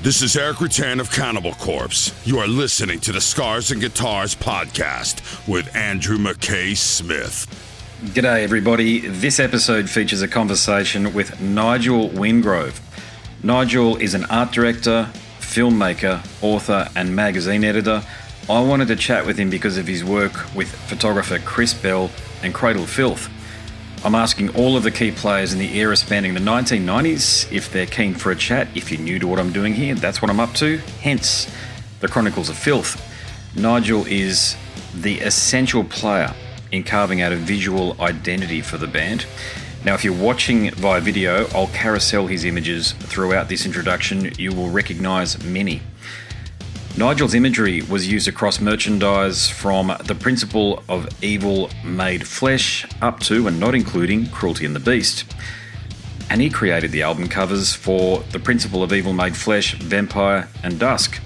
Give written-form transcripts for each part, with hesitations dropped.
This is Eric Rutan of Cannibal Corpse. You are listening to the Scars and Guitars podcast with Andrew McKay Smith. G'day everybody. This episode features a conversation with Nigel Wingrove. Nigel is an art director, filmmaker, author and magazine editor. I wanted to chat with him because of his work with photographer Chris Bell and Cradle Filth. I'm asking all of the key players in the era spanning the 1990s if they're keen for a chat. If you're new to what I'm doing here, that's what I'm up to. Hence, the Chronicles of Filth. Nigel is the essential player in carving out a visual identity for the band. Now, if you're watching via video, I'll carousel his images throughout this introduction. You will recognise many. Nigel's imagery was used across merchandise from The Principle of Evil Made Flesh up to and not including Cruelty and the Beast. And he created the album covers for The Principle of Evil Made Flesh, Vampire and Dusk.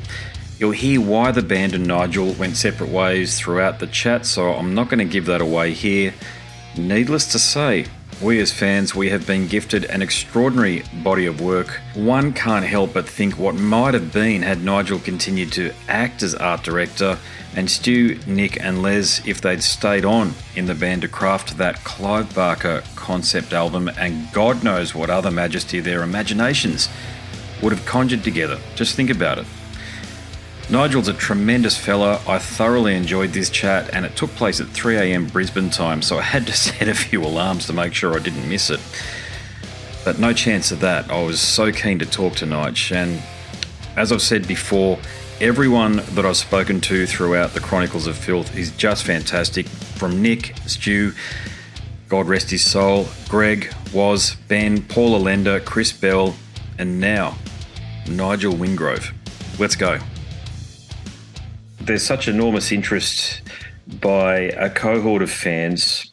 You'll hear why the band and Nigel went separate ways throughout the chat, so I'm not going to give that away here. Needless to say, we as fans, we have been gifted an extraordinary body of work. One can't help but think what might have been had Nigel continued to act as art director, and Stu, Nick and Les, if they'd stayed on in the band to craft that Clive Barker concept album, and God knows what other majesty their imaginations would have conjured together. Just think about it. Nigel's a tremendous fella. I thoroughly enjoyed this chat, and it took place at 3 a.m. Brisbane time, so I had to set a few alarms to make sure I didn't miss it. But no chance of that. I was so keen to talk to Nigel, and as I've said before, everyone that I've spoken to throughout the Chronicles of Filth is just fantastic. From Nick, Stu, God rest his soul, Greg, Woz, Ben, Paul Allender, Chris Bell, and now Nigel Wingrove. Let's go. There's such enormous interest by a cohort of fans.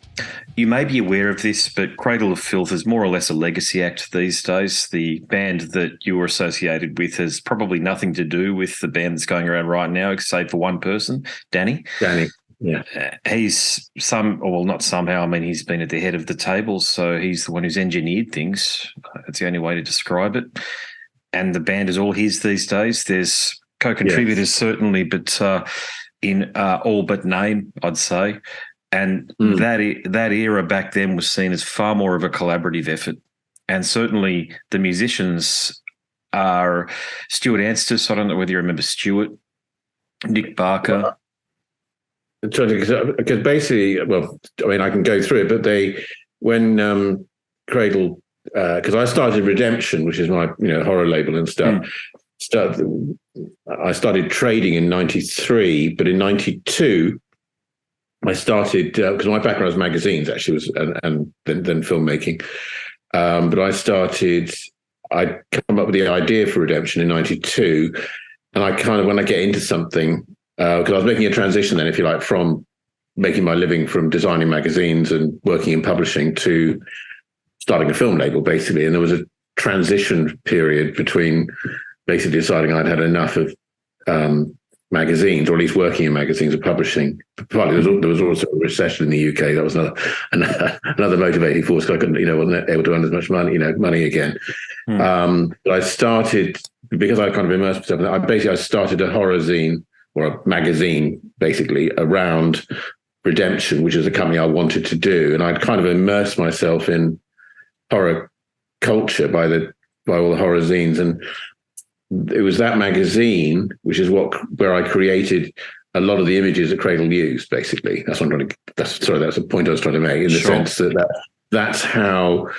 You may be aware of this, but Cradle of Filth is more or less a legacy act these days. The band that you were associated with has probably nothing to do with the band that's going around right now, except for one person, Danny. Yeah. He's not somehow, I mean, he's been at the head of the table, so he's the one who's engineered things. That's the only way to describe it. And the band is all his these days. There's co-contributors, certainly, but in all but name, I'd say. And that era back then was seen as far more of a collaborative effort. And certainly the musicians are Stuart Anstis. I don't know whether you remember Stuart, Nick Barker. Because basically, well, I mean, I can go through it, but when Cradle, because I started Redemption, which is my horror label and stuff. I started trading in 93, but in 92, I started, because my background was magazines, actually, and then filmmaking. But I'd come up with the idea for Redemption in 92, and I kind of, when I get into something, because I was making a transition then, if you like, from making my living from designing magazines and working in publishing to starting a film label, basically. And there was a transition period between basically deciding I'd had enough of magazines, or at least working in magazines or publishing. Partly there was also a recession in the UK. That was another motivating force. I couldn't, wasn't able to earn as much money again. But I started, because I kind of immersed myself in that, I started a horror zine, or a magazine, basically, around Redemption, which is a company I wanted to do. And I'd kind of immersed myself in horror culture by all the horror zines. And it was that magazine, which is where I created a lot of the images that Cradle used, basically. That's the point I was trying to make, in the sense that's how,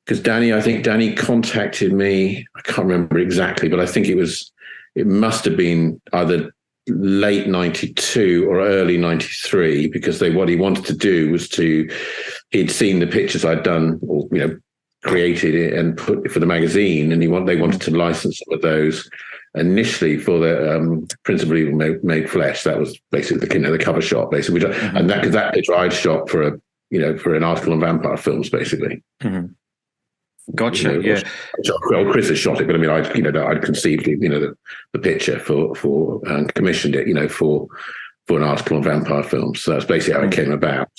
because I think Danny contacted me, I can't remember exactly, but I think it must have been either late 92 or early 93, because what he wanted to do was he'd seen the pictures I'd done, or, created it and put for the magazine, and they wanted to license some of those initially for the Principle of Evil Made Flesh. That was basically the cover shot, basically, and that picture I'd shot for an article on vampire films, basically. Mm-hmm. Gotcha. Yeah. Well, Chris has shot it, but I mean, I'd conceived the picture for and commissioned it, for an article on vampire films. So that's basically how it came about.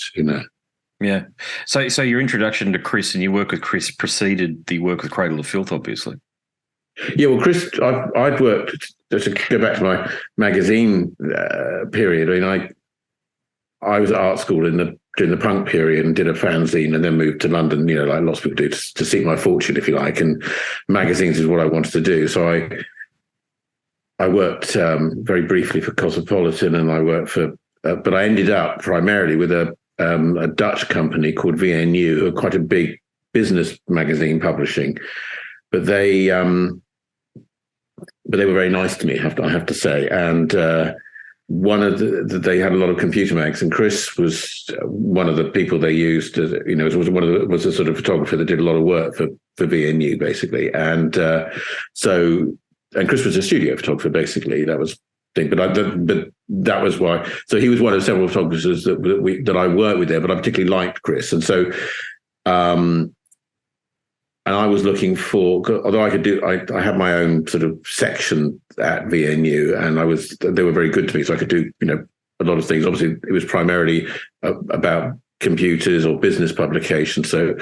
Yeah. So your introduction to Chris and your work with Chris preceded the work with Cradle of Filth, obviously. Yeah, well, Chris, I'd worked, just to go back to my magazine period. I mean, I was at art school during the punk period and did a fanzine, and then moved to London, like lots of people do, to seek my fortune, if you like. And magazines is what I wanted to do. So I worked very briefly for Cosmopolitan, and I worked for, but I ended up primarily with a Dutch company called VNU, who are quite a big business magazine publishing. But they were very nice to me, I have to say. And one of they had a lot of computer mags, and Chris was one of the people they used. Was a sort of photographer that did a lot of work for VNU, basically. And and Chris was a studio photographer, basically. That was thing. But that was why. So he was one of several photographers that I worked with there. But I particularly liked Chris, and so. And I was looking for, although I had my own sort of section at VNU, and they were very good to me, so I could do, a lot of things. Obviously, it was primarily about computers or business publications. So,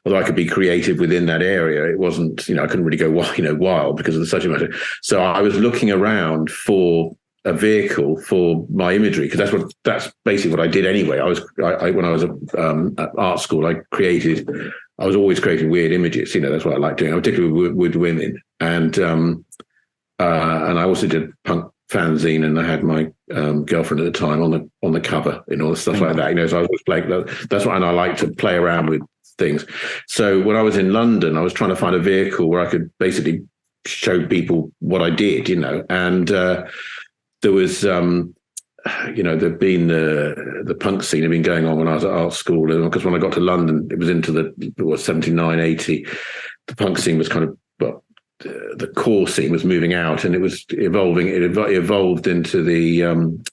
although I could be creative within that area, it wasn't, I couldn't really go, wild because of the subject matter. So I was looking around for a vehicle for my imagery, because that's basically what I did anyway. When I was at art school, I was always creating weird images. That's what I like doing, particularly with women. And I also did punk fanzine, and I had my girlfriend at the time on the cover, and all the stuff like that. So I was playing. That's what, and I like to play around with things. So when I was in London, I was trying to find a vehicle where I could basically show people what I did. And there was. There'd been the punk scene had been going on when I was at art school, because when I got to London, it was into 79, 80. The punk scene was kind of, the core scene was moving out, and it was evolving. It evolved into the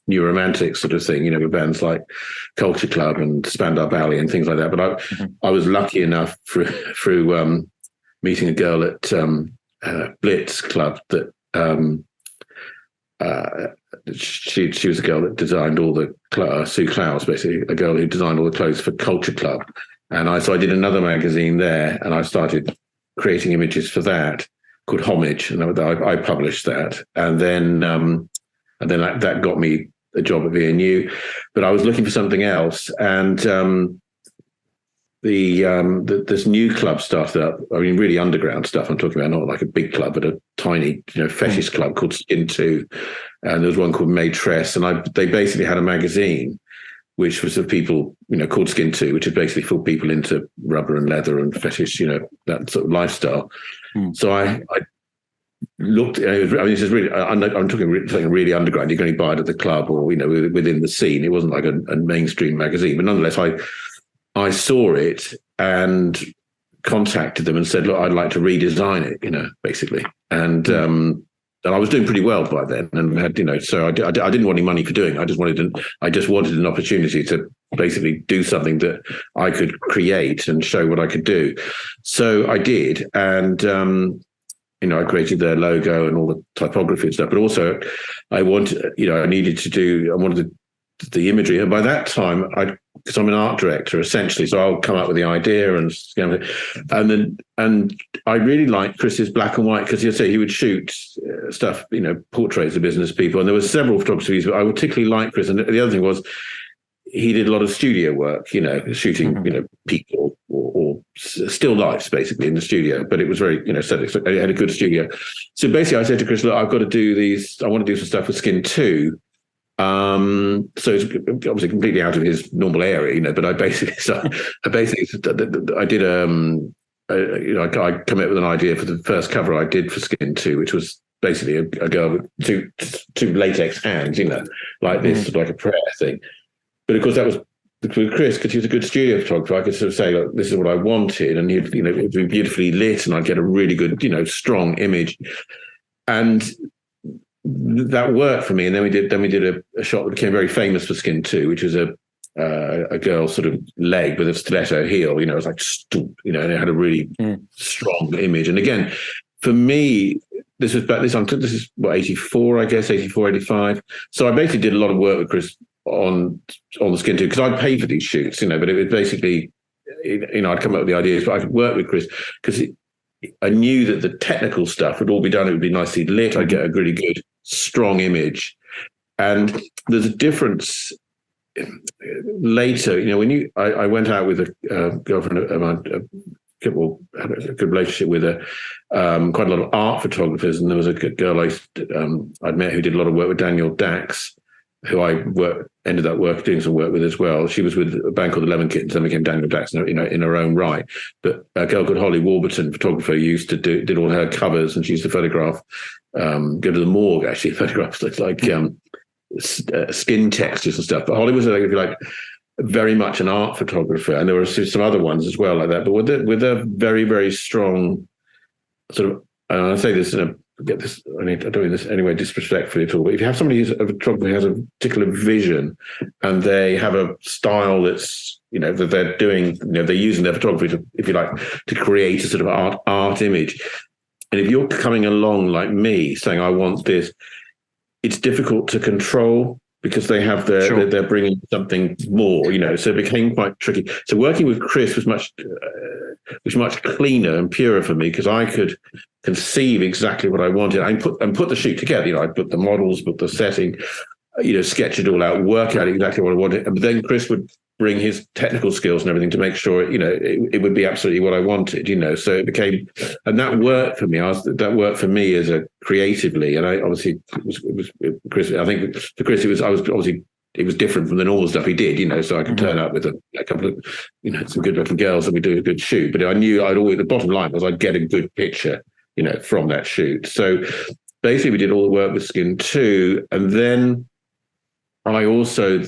new romantic sort of thing, with bands like Culture Club and Spandau Ballet and things like that. But I was lucky enough through meeting a girl at Blitz Club that. She was a girl that designed all the Sue Clowes, basically a girl who designed all the clothes for Culture Club, and so I did another magazine there, and I started creating images for that called Homage, and I published that, and then that got me a job at VNU, but I was looking for something else, and this new club started up. I mean, really underground stuff. I'm talking about not like a big club, but a tiny, fetish club called Skin 2. And there was one called Maitresse, and they basically had a magazine, which was of people, called Skin 2, which is basically for people into rubber and leather and fetish, that sort of lifestyle. So I looked. This is really. I'm talking something really underground. You can only buy it at the club or within the scene. It wasn't like a mainstream magazine, but nonetheless, I saw it and contacted them and said, look, I'd like to redesign it, basically. And I was doing pretty well by then, and had, so I didn't want any money for doing it. I just wanted an opportunity to basically do something that I could create and show what I could do. So I did. And, I created their logo and all the typography and stuff, but also I wanted the imagery. And by that time, because I'm an art director essentially, so I'll come up with the idea and I really liked Chris's black and white, because he would shoot stuff, portraits of business people, and there were several photographies, but I particularly liked Chris. And the other thing was he did a lot of studio work, shooting, people or still lifes basically in the studio, but it was very, set. He had a good studio. So basically I said to Chris, look, I've got to do these. I want to do some stuff with Skin 2. So it's obviously completely out of his normal area, but I basically I did I came up with an idea for the first cover I did for Skin 2, which was basically a girl with two latex hands, like this, like a prayer thing. But of course that was with Chris, because he was a good studio photographer. I could sort of say, look, this is what I wanted, and it would be beautifully lit, and I'd get a really good, strong image, and that worked for me. And then we did a shot that became very famous for Skin 2, which was a girl's sort of leg with a stiletto heel. It was like, and it had a really strong image. And again, for me, this is what, 84, I guess, 84, 85. So I basically did a lot of work with Chris on the Skin 2, because I'd paid for these shoots, but it was basically, I'd come up with the ideas, but I could work with Chris because I knew that the technical stuff would all be done. It would be nicely lit. I'd get a really good, strong image. And there's a difference later. When I went out with a girlfriend of mine, had a good relationship with quite a lot of art photographers, and there was a good girl I'd met who did a lot of work with Daniel Dax, who I ended up doing some work with as well. She was with a band called the Lemon Kittens and became Daniel Dax in her own right. But a girl called Holly Warburton, photographer, used to did all her covers, and she used to photograph, go to the morgue, actually, photographs like skin textures and stuff. But Holly was, if you like, very much an art photographer, and there were some other ones as well like that. But with a very, very strong sort of, and I say this I don't mean this anyway disrespectfully at all, but if you have somebody who's a photographer who has a particular vision and they have a style that's, that they're doing, they're using their photography to, if you like, to create a sort of art image. And if you're coming along like me saying, I want this, it's difficult to control because they have they're bringing something more, so it became quite tricky. So working with Chris was much cleaner and purer for me because I could conceive exactly what I wanted and put the shoot together. I put the models, put the setting, sketch it all out, work out exactly what I wanted. And then Chris would bring his technical skills and everything to make sure, it would be absolutely what I wanted, So it became, and that worked for me. That worked for me as a creatively. And I obviously it was Chris. I think for Chris, it was different from the normal stuff he did, so I could turn up with a couple of, some good looking girls and we do a good shoot. But I knew the bottom line was I'd get a good picture, from that shoot. So basically we did all the work with Skin 2. And then I also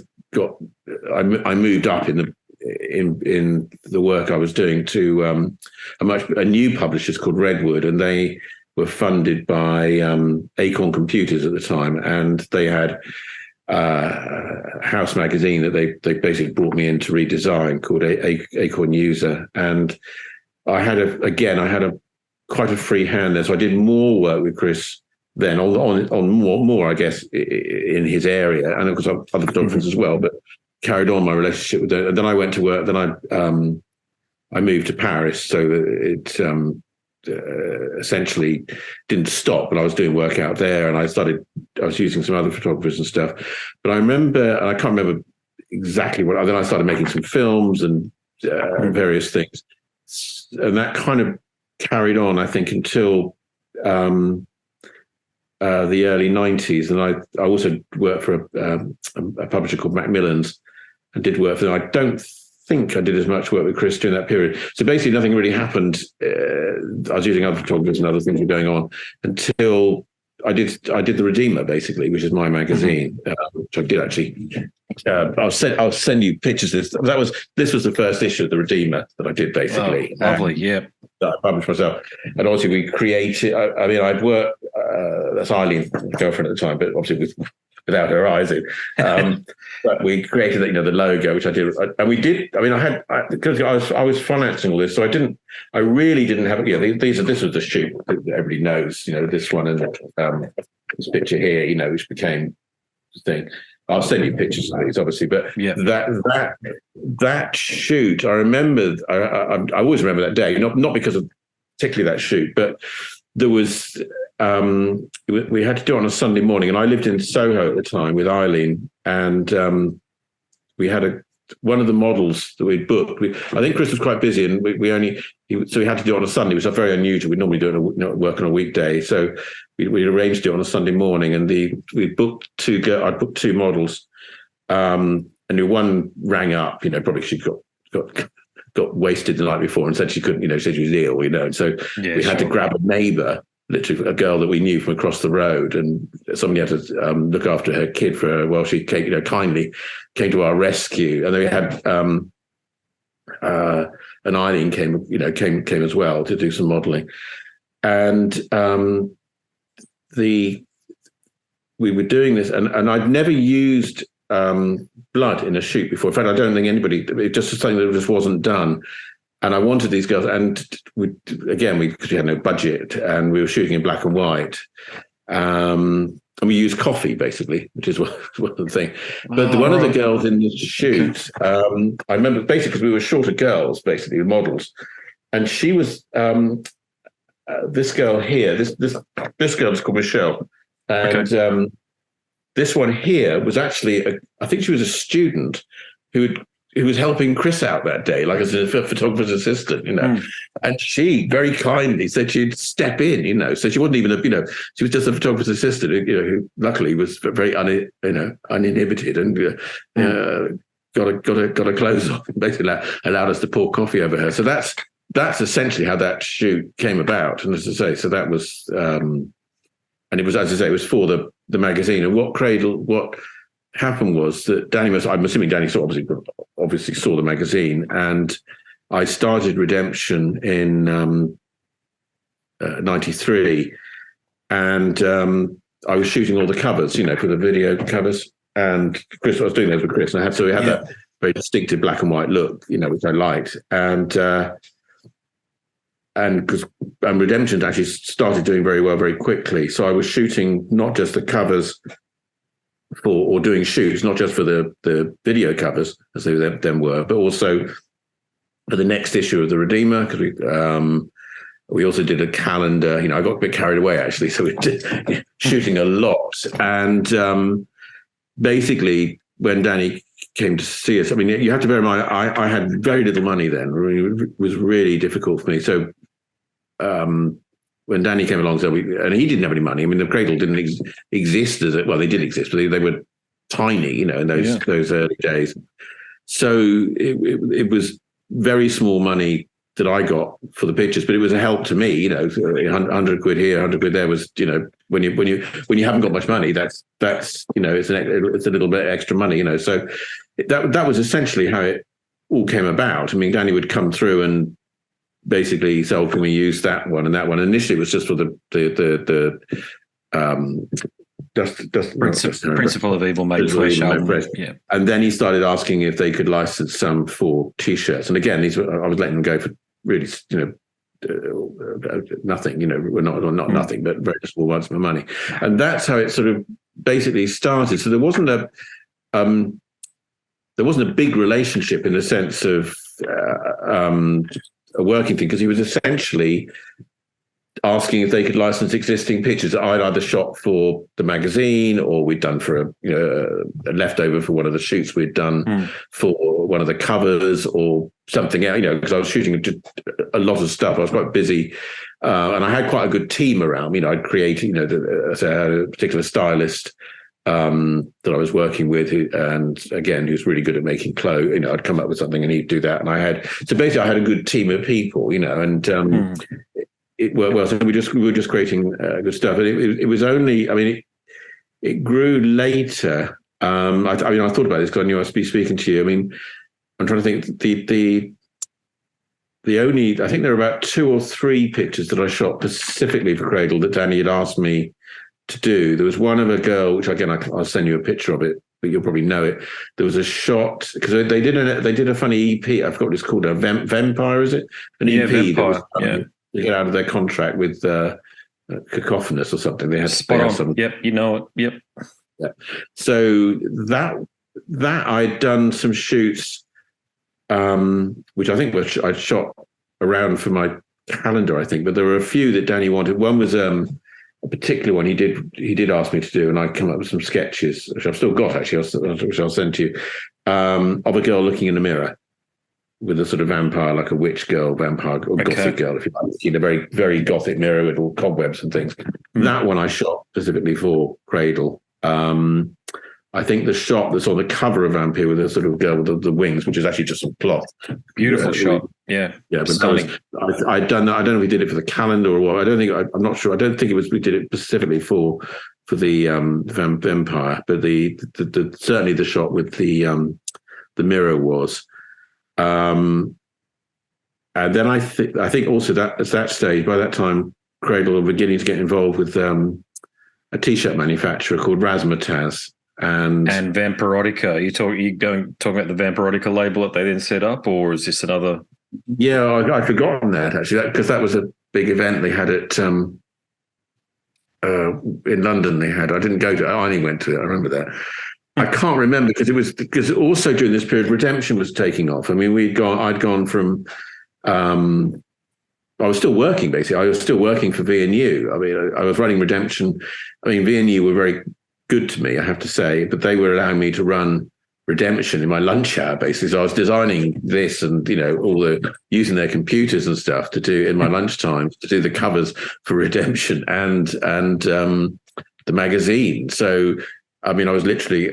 I moved up in the work I was doing to a new publishers called Redwood, and they were funded by Acorn Computers at the time, and they had House magazine that they basically brought me in to redesign called Acorn User, and I had quite a free hand there, so I did more work with Chris then on more, I guess, in his area, and of course other photographers as well, but carried on my relationship with them. And then I went to work. Then I moved to Paris, so that it essentially didn't stop. But I was doing work out there, and I was using some other photographers and stuff. But I remember, and I can't remember exactly what. Then I started making some films and various things, and that kind of carried on, I think, until the early 90s. And I also worked for a publisher called Macmillan's and did work for them. I don't think I did as much work with Chris during that period. So basically nothing really happened. I was using other photographers and other things were going on until I did The Redeemer, basically, which is my magazine, which I did actually. I'll send you pictures of this. This was the first issue of The Redeemer that I did, basically. Oh, lovely, yeah. That I published myself. And obviously we created, I'd worked, that's Eileen, my girlfriend at the time, but obviously without her eyes. But we created the logo, which I did. And we did, because I was financing all this, so I really didn't have, this was the shoot that everybody knows, this one and this picture here, which became the thing. I'll send you pictures of these, obviously, but yeah, that shoot, I remember. I always remember that day, not because of particularly that shoot, but there was we had to do it on a Sunday morning, and I lived in Soho at the time with Eileen, and we had one of the models that we'd booked. I think Chris was quite busy, and so we had to do it on a Sunday, which is very unusual. We'd normally do it work on a weekday, so we arranged it on a Sunday morning, and I booked two models, and one rang up, probably she got wasted the night before and said she couldn't, said she was ill, and so we had to grab a neighbour, literally a girl that we knew from across the road, and somebody had to look after her kid for her while she came, kindly came to our rescue. And then we had and Eileen came as well to do some modelling, and we were doing this, and I'd never used blood in a shoot before. In fact, I don't think anybody. It just was something that just wasn't done. And I wanted these girls, and because we had no budget, and we were shooting in black and white, and we used coffee basically, which is one of the things. But one of the girls in the shoot, I remember basically because we were shorter girls, basically models, and she was this girl here, this girl's called Michelle, and this one here was actually, I think she was a student who was helping Chris out that day, like as a photographer's assistant, and she very kindly said she'd step in, so she wasn't even she was just a photographer's assistant, who luckily was very uninhibited and got a clothes on, basically allowed us to pour coffee over her. So that's essentially how that shoot came about. And as I say, so that was, and it was, as I say, it was for the magazine. And what happened was that I'm assuming Danny obviously saw the magazine, and I started Redemption in 93, and I was shooting all the covers, for the video covers. And Chris, I was doing those with Chris, and we had that very distinctive black and white look, which I liked, and Redemption actually started doing very well very quickly. So I was shooting not just the covers or doing shoots, not just for the video covers as they then were, but also for the next issue of the Redeemer, because we also did a calendar. I got a bit carried away actually, so we did shooting a lot. And basically, when Danny came to see us, you have to bear in mind, I had very little money then. It was really difficult for me. So when Danny came along, and he didn't have any money. The Cradle didn't exist they did exist, but they were tiny, in those early days. So it was very small money that I got for the pictures, but it was a help to me. 100 quid here, 100 quid there was, when you haven't got much money, that's it's a little bit extra money, So that was essentially how it all came about. Danny would come through and basically say, can we use that one and that one? Initially, it was just for the Principle of Evil Made Flesh album. Yeah. And then he started asking if they could license some for T-shirts. And again, I was letting them go for really, nothing. We're not nothing, but very small amounts of money. And that's how it sort of basically started. So there wasn't a big relationship in the sense of a working thing, because he was essentially asking if they could license existing pictures that I'd either shot for the magazine or we'd done for a leftover for one of the shoots we'd done for one of the covers or something else, because I was shooting a lot of stuff. I was quite busy, and I had quite a good team around me. I'd created, I had a particular stylist that I was working with, and again, he was really good at making clothes. I'd come up with something and he'd do that, and I had a good team of people, and it worked well. So we were just creating good stuff, and it was only, it grew later. I thought about this because I knew I'd be speaking to you. I'm trying to think. I think there were about 2 or 3 pictures that I shot specifically for Cradle that Danny had asked me to do. There was one of a girl, which again I'll send you a picture of it, but you'll probably know it. There was a shot because they did a funny EP. I forgot what it's called. A vampire, is it? An EP. Vampire. To get out of their contract with Cacophonous or something. They had some. Yep, you know it. Yep. Yeah. So that I'd done some shoots, which I think I'd shot around for my calendar, I think, but there were a few that Danny wanted. One was a particular one he did ask me to do, and I come up with some sketches, which I've still got actually, which I'll send to you, of a girl looking in the mirror with a sort of vampire, like a witch girl, vampire or gothic girl, if you like, in a very, very gothic mirror with all cobwebs and things. That one I shot specifically for Cradle. I think the shot that's on the cover of Vampire with a sort of girl with the wings, which is actually just some cloth. Beautiful shot. Yeah. But stunning. I'd done that. I don't know if we did it for the calendar or what. I'm not sure. I don't think we did it specifically for the vampire, but the certainly the shot with the mirror was. And then I think also that at that stage, by that time, Cradle were beginning to get involved with a t-shirt manufacturer called Razzmatazz. And Vampirotica. You talking about the Vampirotica label that they then set up, or is this another? Yeah, I'd forgotten that actually, because that was a big event they had at in London. They had. I didn't go to. I only went to it. I remember that. I can't remember because also during this period, Redemption was taking off. I mean, I'd gone from. I was still working, basically. I was still working for V&U. I mean, I was running Redemption. I mean, V&U were very good to me, I have to say, but they were allowing me to run Redemption in my lunch hour, basically. So I was designing this and, using their computers and stuff to do in my lunchtime to do the covers for Redemption and the magazine. So, I mean, I was literally,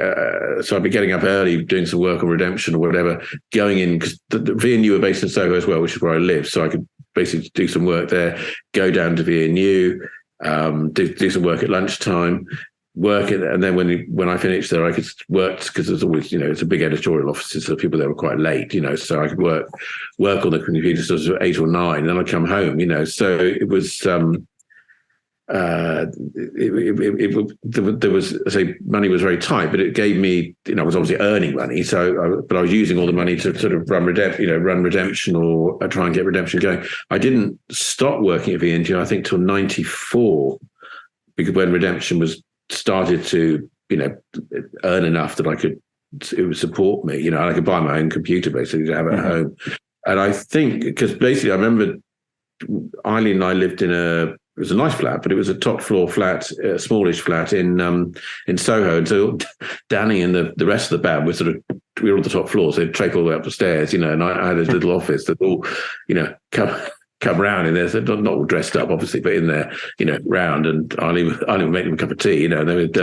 so I'd be getting up early, doing some work on Redemption or whatever, going in, because the V&U were based in Soho as well, which is where I live. So I could basically do some work there, go down to V&U, do some work at lunchtime, work it, and then when I finished there, I could work, because there's always, it's a big editorial office, so people there were quite late, so I could work on the computer sort of 8 or 9, and then I'd come home, so it was there was, I say, money was very tight, but it gave me, I was obviously earning money, but I was using all the money to sort of run Redemption or try and get Redemption going. I didn't stop working at V&U, I think, till 94, because when Redemption was started to, earn enough that it would support me, I could buy my own computer basically to have at home. And I think, because basically I remember Eileen and I lived in it was a nice flat, but it was a top floor flat, a smallish flat in Soho. And so Danny and the rest of the band we were on the top floor, so they'd trek all the way up the stairs, and I had this little office that all, come round in there, so not all dressed up, obviously, but in there, round, and I'll even make them a cup of tea, and they would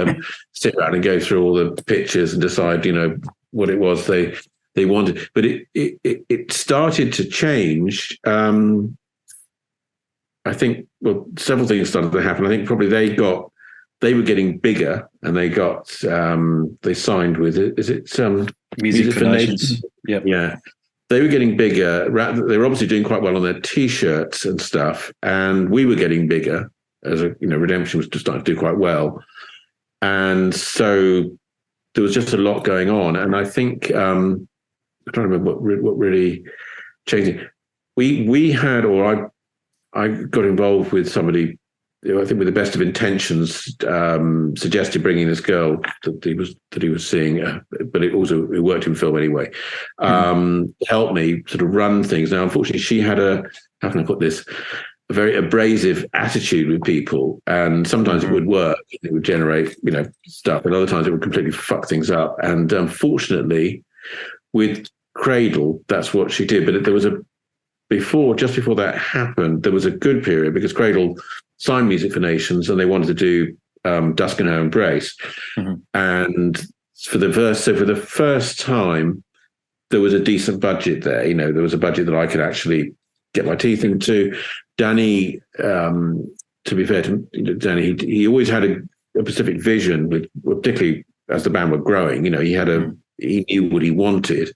sit around and go through all the pictures and decide, what it was they wanted. But it started to change. I think, well, several things started to happen. I think probably they were getting bigger, and they signed with it. Is it Music for Nations? Yep. Yeah. They were getting bigger. They were obviously doing quite well on their T-shirts and stuff, and we were getting bigger as Redemption was just starting to do quite well, and so there was just a lot going on. And I think I'm trying to remember what really changed it. We had, or I got involved with somebody, I think with the best of intentions, suggested bringing this girl that he was seeing, but it worked in film anyway, helped me sort of run things. Now, unfortunately, she had how can I put this, a very abrasive attitude with people, and sometimes it would work, it would generate, stuff, and other times it would completely fuck things up. And unfortunately, with Cradle, that's what she did. But there was just before that happened, there was a good period, because Cradle signed Music for Nations, and they wanted to do Dusk and Her Embrace. And for the first time, there was a decent budget there. There was a budget that I could actually get my teeth into. Danny, to be fair to Danny, he always had a specific vision, particularly as the band were growing. He knew what he wanted.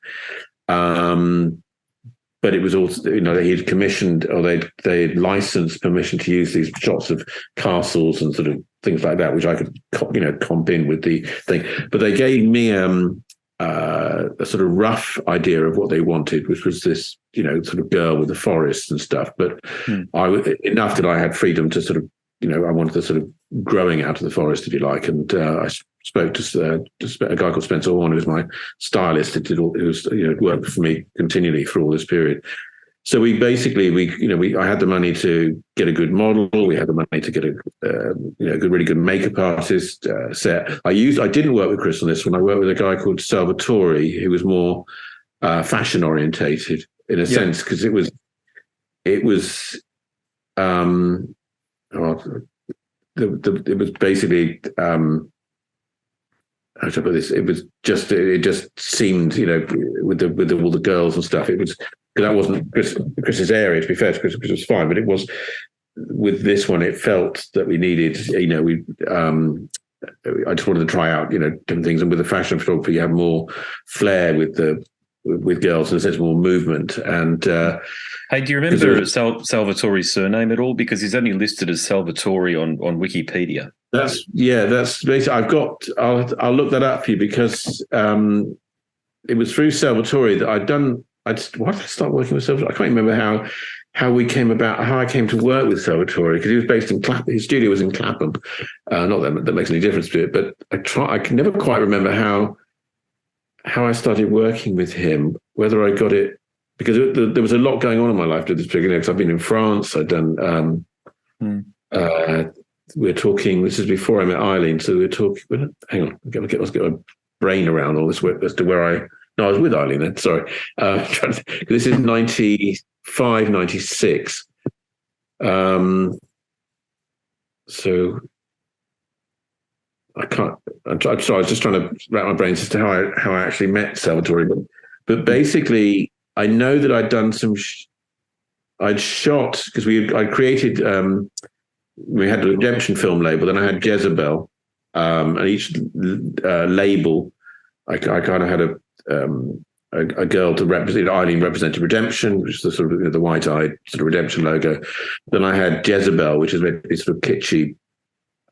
But it was also, he'd commissioned, or they'd licensed permission to use these shots of castles and sort of things like that, which I could, comp in with the thing. But they gave me a sort of rough idea of what they wanted, which was this, sort of girl with the forest and stuff. But enough that I had freedom to sort of, I wanted the sort of growing out of the forest, if you like. And I spoke to a guy called Spencer Horn, who was my stylist, who worked for me continually for all this period. So we basically, I had the money to get a good model. We had the money to get a really good makeup artist set. I didn't work with Chris on this one. I worked with a guy called Salvatore, who was more fashion orientated in a sense, because it was basically, how should I put this? It just seemed, with all the girls and stuff, because that wasn't Chris's area, to be fair to Chris, because it was fine, but it was, with this one, it felt that we needed, I just wanted to try out, different things. And with the fashion photography, you have more flair with girls, in a sense, more movement. And hey, do you remember Salvatore's surname at all? Because he's only listed as Salvatore on Wikipedia. That's basically, I'll look that up for you, because it was through Salvatore that why did I start working with Salvatore? I can't remember how I came to work with Salvatore, because he was based in Clapham. His studio was in Clapham. Not that makes any difference to it, but I can never quite remember how I started working with him, whether I got it because there was a lot going on in my life at this period. Because I've been in France, I'd done. We're talking. This is before I met Eileen, so we're talking. Hang on, let's get my brain around all this as to where I. No, I was with Eileen then. Sorry, this is 95, 96. So I can't. I'm sorry. I was just trying to wrap my brains as to how I actually met Salvatore. But basically, I know that I'd done some. I'd shot because I created. We had a Redemption film label, then I had Jezebel, and each label, I kind of had a girl to represent. Eileen represented Redemption, which is the sort of the white-eyed sort of Redemption logo. Then I had Jezebel, which is maybe sort of kitschy,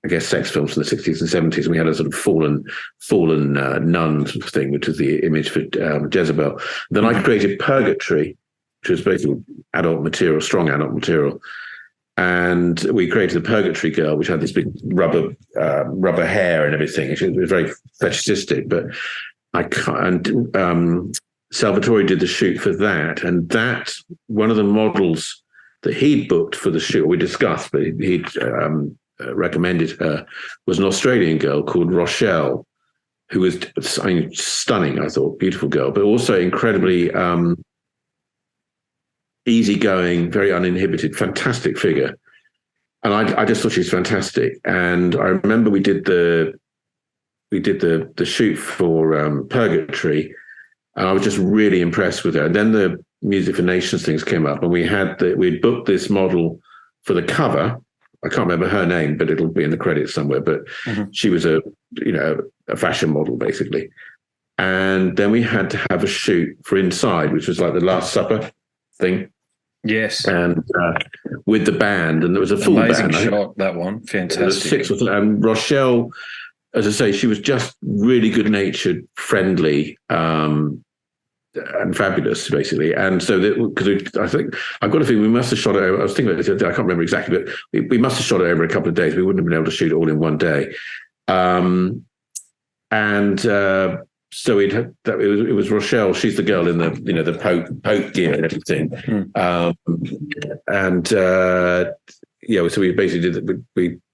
I guess, sex films from the 60s and 70s. And we had a sort of fallen nun sort of thing, which is the image for Jezebel. Then I created Purgatory, which was basically adult material, strong adult material. And we created the Purgatory Girl, which had this big rubber hair and everything. It was very fetishistic, but I can't. And Salvatore did the shoot for that, and that one of the models that he booked for the shoot, we discussed, but he'd recommended her, was an Australian girl called Rochelle, who was stunning. I thought, beautiful girl, but also incredibly easygoing, very uninhibited, fantastic figure. And I just thought she was fantastic. And I remember we did the shoot for Purgatory, and I was just really impressed with her. And then the Music for Nations things came up, and we'd booked this model for the cover. I can't remember her name, but it'll be in the credits somewhere. But she was a fashion model basically. And then we had to have a shoot for Inside, which was like the Last Supper thing. Yes, and with the band, and there was a full amazing band. Shot, that one, fantastic. And Rochelle, as I say, she was just really good-natured, friendly, and fabulous, basically. And so, because I think I've got a feeling we must have shot it over. I was thinking about it, I can't remember exactly, but we must have shot it over a couple of days. We wouldn't have been able to shoot it all in one day. So it was Rochelle. She's the girl in the Pope gear and everything. So we basically did that.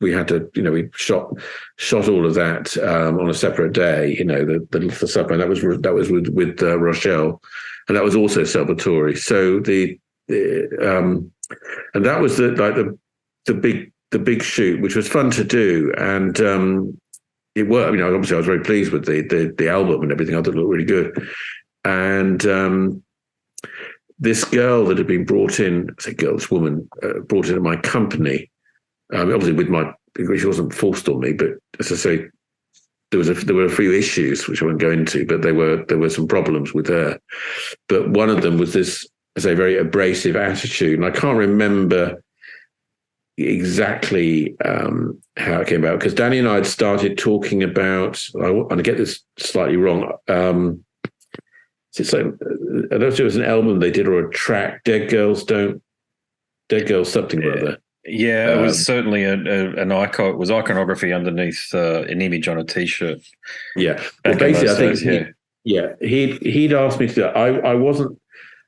We had to we shot all of that on a separate day. The supper, and that was with Rochelle, and that was also Salvatore. So and that was the big shoot, which was fun to do, and. It worked. Obviously, I was very pleased with the album and everything. I thought it looked really good. And this girl that had been brought in, this woman brought into my company, obviously she wasn't forced on me, but as I say, there were a few issues which I won't go into, but there were some problems with her. But one of them was this, as I say, very abrasive attitude, and I can't remember exactly how it came about, because Danny and I had started talking about, I get this slightly wrong, it's like, I don't know if it was an album they did or a track, Dead Girls something or other. Yeah, it was certainly an icon. It was iconography underneath an image on a T-shirt. Yeah, well, basically, I think he'd asked me to do that. I wasn't.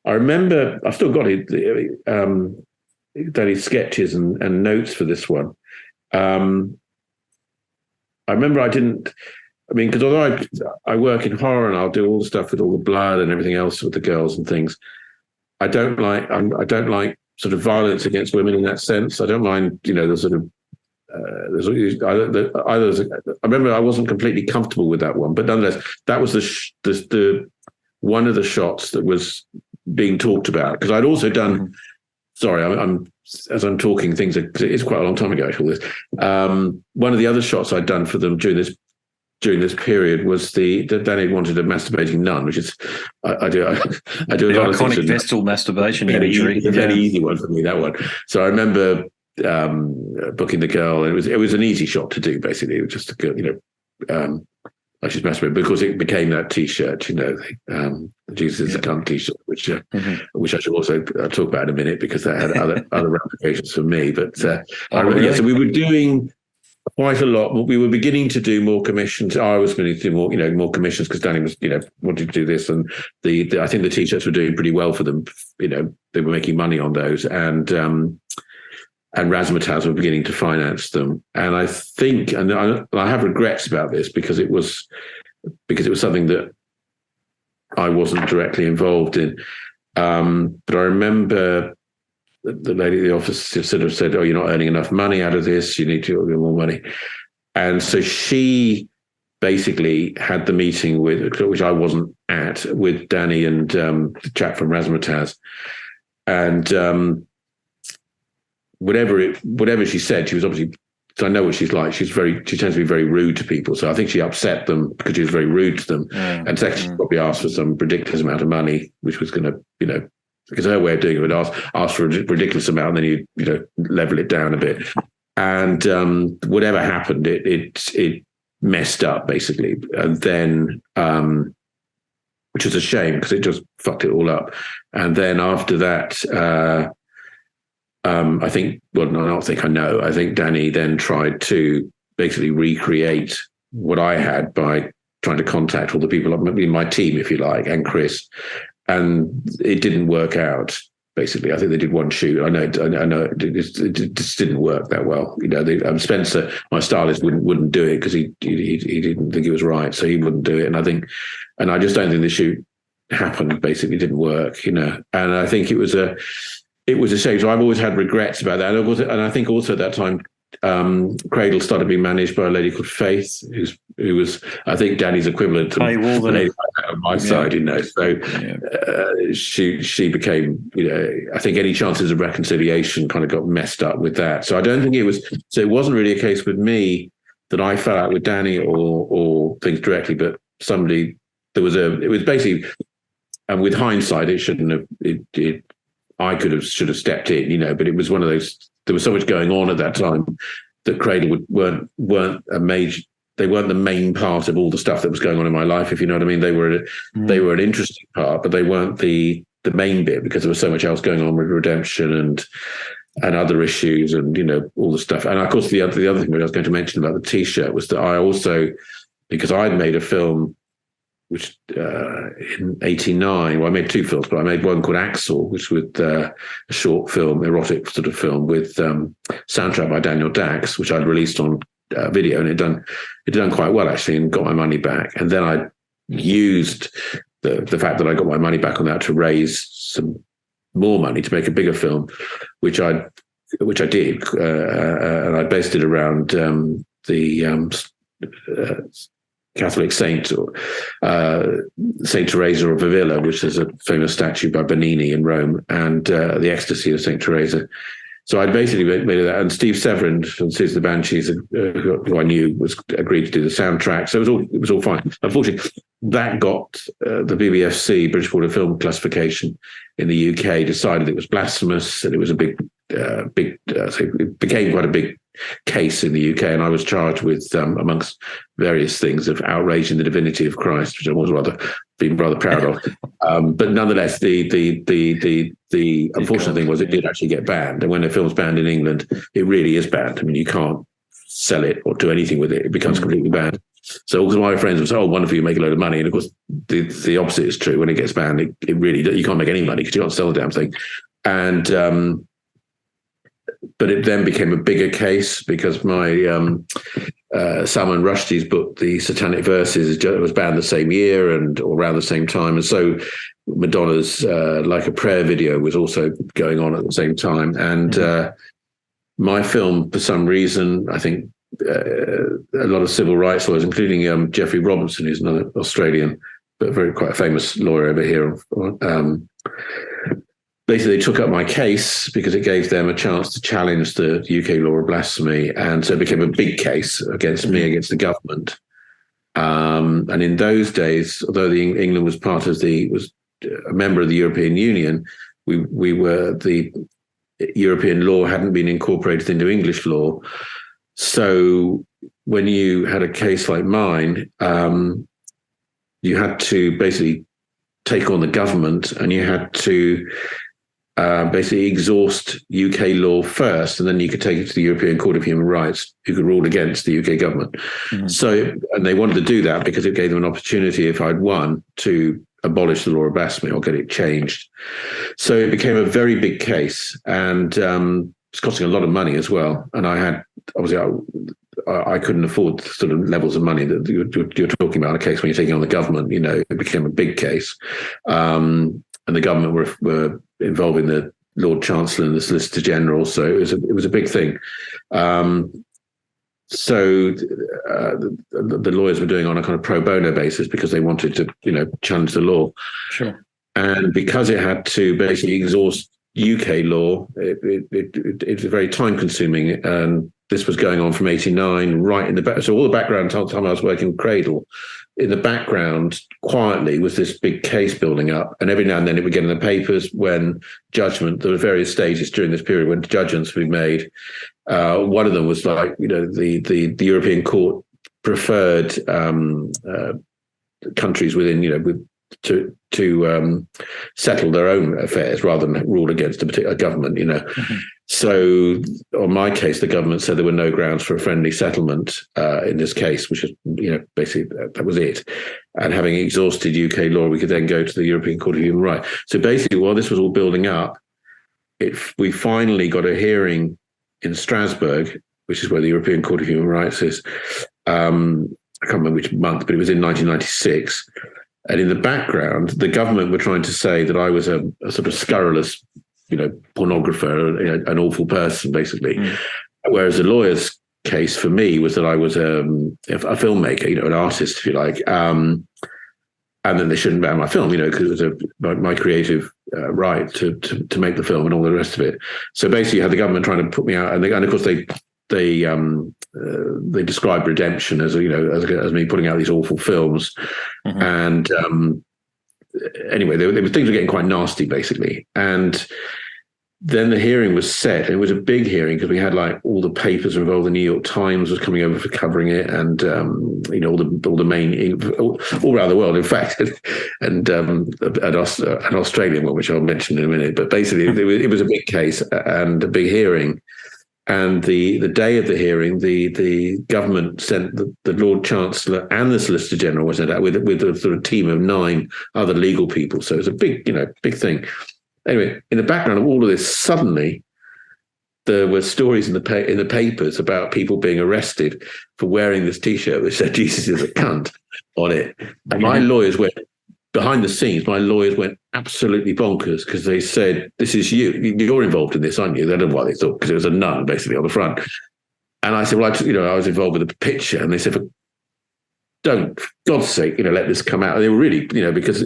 I remember I've still got it. Danny's sketches and notes for this one. I remember because although I work in horror and I'll do all the stuff with all the blood and everything else with the girls and things, I don't like sort of violence against women in that sense. I don't mind, the sort of. I remember I wasn't completely comfortable with that one, but nonetheless, that was the one of the shots that was being talked about, because I'd also done. Sorry, as I'm talking things. It's quite a long time ago. Actually, one of the other shots I'd done for them during this period was Danny wanted a masturbating nun, which is I do a lot of things. Iconic Vestal masturbation imagery. It's a very easy one for me, that one. So I remember booking the girl, and it was an easy shot to do. Basically, it was just like she's masturbating, because it became that T-shirt, the Jesus is a cunt T-shirt, which I should also talk about in a minute, because that had other ramifications for me. But so we were doing quite a lot. We were beginning to do more commissions. I was beginning to do more commissions because Danny was, wanted to do this, and I think the t-shirts were doing pretty well for them. They were making money on those, and Razzmatazz were beginning to finance them. And I think, and I have regrets about this because it was something that I wasn't directly involved in. But I remember the lady at the office sort of said, "Oh, you're not earning enough money out of this. You need to earn more money." And so she basically had the meeting which I wasn't at, with Danny and the chap from Razzmatazz. And whatever she said, she was obviously, so I know what she's like. She tends to be very rude to people. So I think she upset them because she was very rude to them. And second, she probably asked for some ridiculous amount of money, which was going to, because her way of doing it would ask for a ridiculous amount, and then you level it down a bit. And whatever happened, it messed up basically. And then, which was a shame because it just fucked it all up. And then after that, I think Danny then tried to basically recreate what I had by trying to contact all the people in my team, if you like, and Chris. And it didn't work out. Basically, I think they did one shoot. I know it just didn't work that well. Spencer, my stylist, wouldn't do it because he didn't think it was right, so he wouldn't do it. And I just don't think the shoot happened. Basically, it didn't work. And I think it was a shame. So I've always had regrets about that. And I think also at that time, Cradle started being managed by a lady called Faith, who was, I think, Danny's equivalent to the lady on my side, So she became, I think any chances of reconciliation kind of got messed up with that. So I don't think it wasn't really a case with me that I fell out with Danny or things directly, but it was basically, and with hindsight, it shouldn't have, I should have stepped in, but it was one of those. There was so much going on at that time that Cradle weren't the main part of all the stuff that was going on in my life, if you know what I mean. They were an interesting part, but they weren't the main bit because there was so much else going on with redemption and other issues and all the stuff. And of course, the other thing that I was going to mention about the T-shirt was that I also, because I'd made a film which in 1989, I made two films, but I made one called Axel, which was a short film, erotic sort of film with soundtrack by Daniel Dax, which I'd released on video, and it done quite well actually, and got my money back. And then I used the fact that I got my money back on that to raise some more money to make a bigger film, which I did, and I based it around the Catholic saint, Saint Teresa of Avila, which is a famous statue by Bernini in Rome, and the Ecstasy of Saint Teresa. So I basically made that, and Steve Severin from Susan the Banshees, who I knew, agreed to do the soundtrack. So it was all fine. Unfortunately, that got the BBFC, British Board of Film Classification in the UK, decided it was blasphemous, and it was a big, so it became quite a big case in the UK, and I was charged with, amongst various things, of outraging the divinity of Christ, which I was rather proud of. But nonetheless, the unfortunate thing was it did actually get banned. And when a film's banned in England, it really is banned. I mean, you can't sell it or do anything with it. It becomes completely banned. So all of my friends would say, "Oh, wonderful, you make a load of money." And of course, the opposite is true. When it gets banned, it really, you can't make any money because you can't sell the damn thing. And but it then became a bigger case because my Salman Rushdie's book, The Satanic Verses, was banned the same year or around the same time. And so Madonna's Like a Prayer video was also going on at the same time. And my film, for some reason, I think a lot of civil rights lawyers, including Geoffrey Robinson, who's another Australian, but quite a famous lawyer over here, basically, they took up my case because it gave them a chance to challenge the UK law of blasphemy. And so it became a big case against me, against the government. And in those days, although England was was a member of the European Union, we were, the European law hadn't been incorporated into English law. So when you had a case like mine, you had to basically take on the government, and you had to basically exhaust UK law first, and then you could take it to the European Court of Human Rights, who could rule against the UK government. Mm-hmm. So, and they wanted to do that because it gave them an opportunity, if I'd won, to abolish the law of blasphemy or get it changed. So it became a very big case, and it's costing a lot of money as well. And I had, obviously, I couldn't afford the sort of levels of money that you're talking about in a case when you're taking on the government. It became a big case. And the government were involving the Lord Chancellor and the Solicitor General, so it was a big thing. So the lawyers were doing on a kind of pro bono basis because they wanted to, challenge the law. Sure. And because it had to basically exhaust UK law, it's very time consuming. And this was going on from 89 right in the back. So all the background time I was working Cradle, in the background quietly was this big case building up. And every now and then it would get in the papers when there were various stages during this period when judgments would be made. One of them was like, the European Court preferred countries within, to settle their own affairs rather than rule against a particular government, Mm-hmm. So on my case, the government said there were no grounds for a friendly settlement in this case, which is, basically that was it. And having exhausted UK law, we could then go to the European Court of Human Rights. So basically, while this was all building up, we finally got a hearing in Strasbourg, which is where the European Court of Human Rights is. I can't remember which month, but it was in 1996. And in the background, the government were trying to say that I was a sort of scurrilous, pornographer, an awful person, basically. Mm. Whereas the lawyer's case for me was that I was a filmmaker, an artist, if you like. And then they shouldn't ban my film, because it was my creative right to make the film and all the rest of it. So basically, you had the government trying to put me out, and of course they described redemption as me putting out these awful films. Mm-hmm. And anyway, things were getting quite nasty, basically. And then the hearing was set. It was a big hearing because we had like all the papers involved. The New York Times was coming over for covering it, and all the main all around the world, in fact, and an Australian one, which I'll mention in a minute. But basically, it was a big case and a big hearing. And the day of the hearing, the government sent the Lord Chancellor and the Solicitor General was sent out with a sort of team of 9 other legal people. So it was a big thing. Anyway, in the background of all of this, suddenly there were stories in the papers about people being arrested for wearing this T-shirt which said "Jesus is a cunt" on it. And my lawyers went behind the scenes. My lawyers went absolutely bonkers because they said, "This is you. You're involved in this, aren't you?" They don't know what they thought because it was a nun basically on the front. And I said, "Well, I was involved with the picture." And they said, "Don't, for God's sake, let this come out." And they were really, because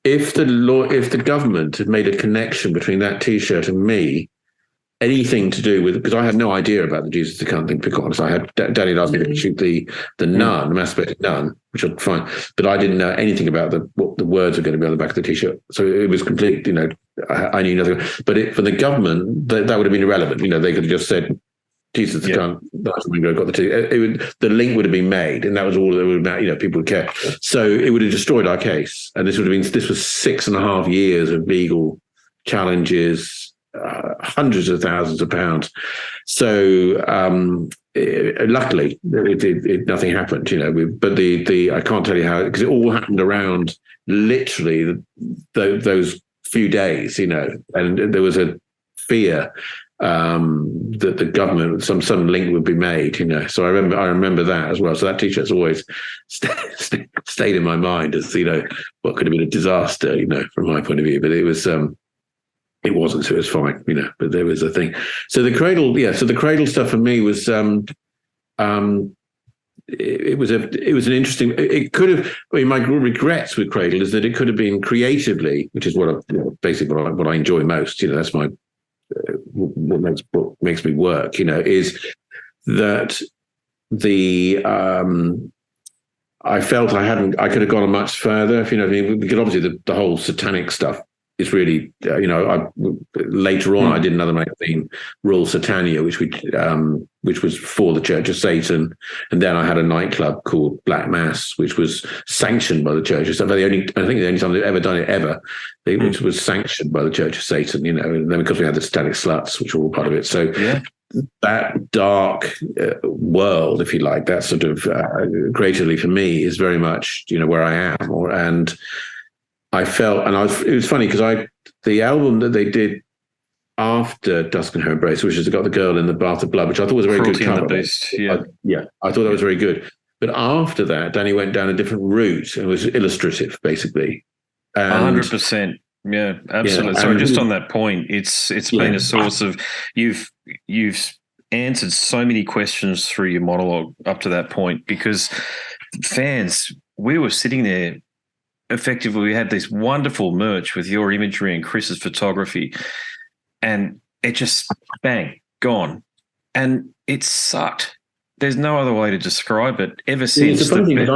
if the government had made a connection between that T-shirt and me, anything to do with, because I had no idea about the Jesus the Cunt thing, to be honest. I had Danny asked me to shoot the nun, the masturbated nun, which I'm fine, but I didn't know anything about what the words were going to be on the back of the T-shirt. So it was complete, I knew nothing. But for the government, that would have been irrelevant. They could have just said, "Jesus the Cunt," that's when we got the T-shirt. The link would have been made, and that was all that would have, people would care. So it would have destroyed our case. And this was 6.5 years of legal challenges, hundreds of thousands of pounds. So luckily, nothing happened, But I can't tell you how, because it all happened around literally those few days, and there was a fear that the government, some link would be made, So I remember that as well. So that T-shirt's always stayed in my mind as what could have been a disaster, from my point of view. But it was. It wasn't, so it was fine, but there was a thing. So the Cradle stuff for me was, it was an interesting, it could have, my regrets with Cradle is that it could have been creatively, which is basically what I enjoy most, that's my, what makes me work, is that I felt I could have gone much further, if you know what I mean, because obviously the whole satanic stuff it's really, later on I did another magazine, Royal Satania, which was for the Church of Satan, and then I had a nightclub called Black Mass, which was sanctioned by the Church of Satan. I think the only time they've ever done it which was sanctioned by the Church of Satan. And then because we had the Satanic Sluts, which were all part of it. So that dark world, if you like, that sort of creatively for me is very much where I am, and I felt, it was funny because the album that they did after Dusk and Her Embrace, which has got the girl in the bath of blood, which I thought was a very Cruelty good cover. And the Beast, I thought that was very good. But after that, Danny went down a different route and was illustrative, basically. 100%. Yeah, absolutely. Yeah, Sorry, just on that point, it's been a source of you've answered so many questions through your monologue up to that point, because fans, we were sitting there. Effectively, we had this wonderful merch with your imagery and Chris's photography, and it just bang, gone. And it sucked. There's no other way to describe it. Ever since it's a funny thing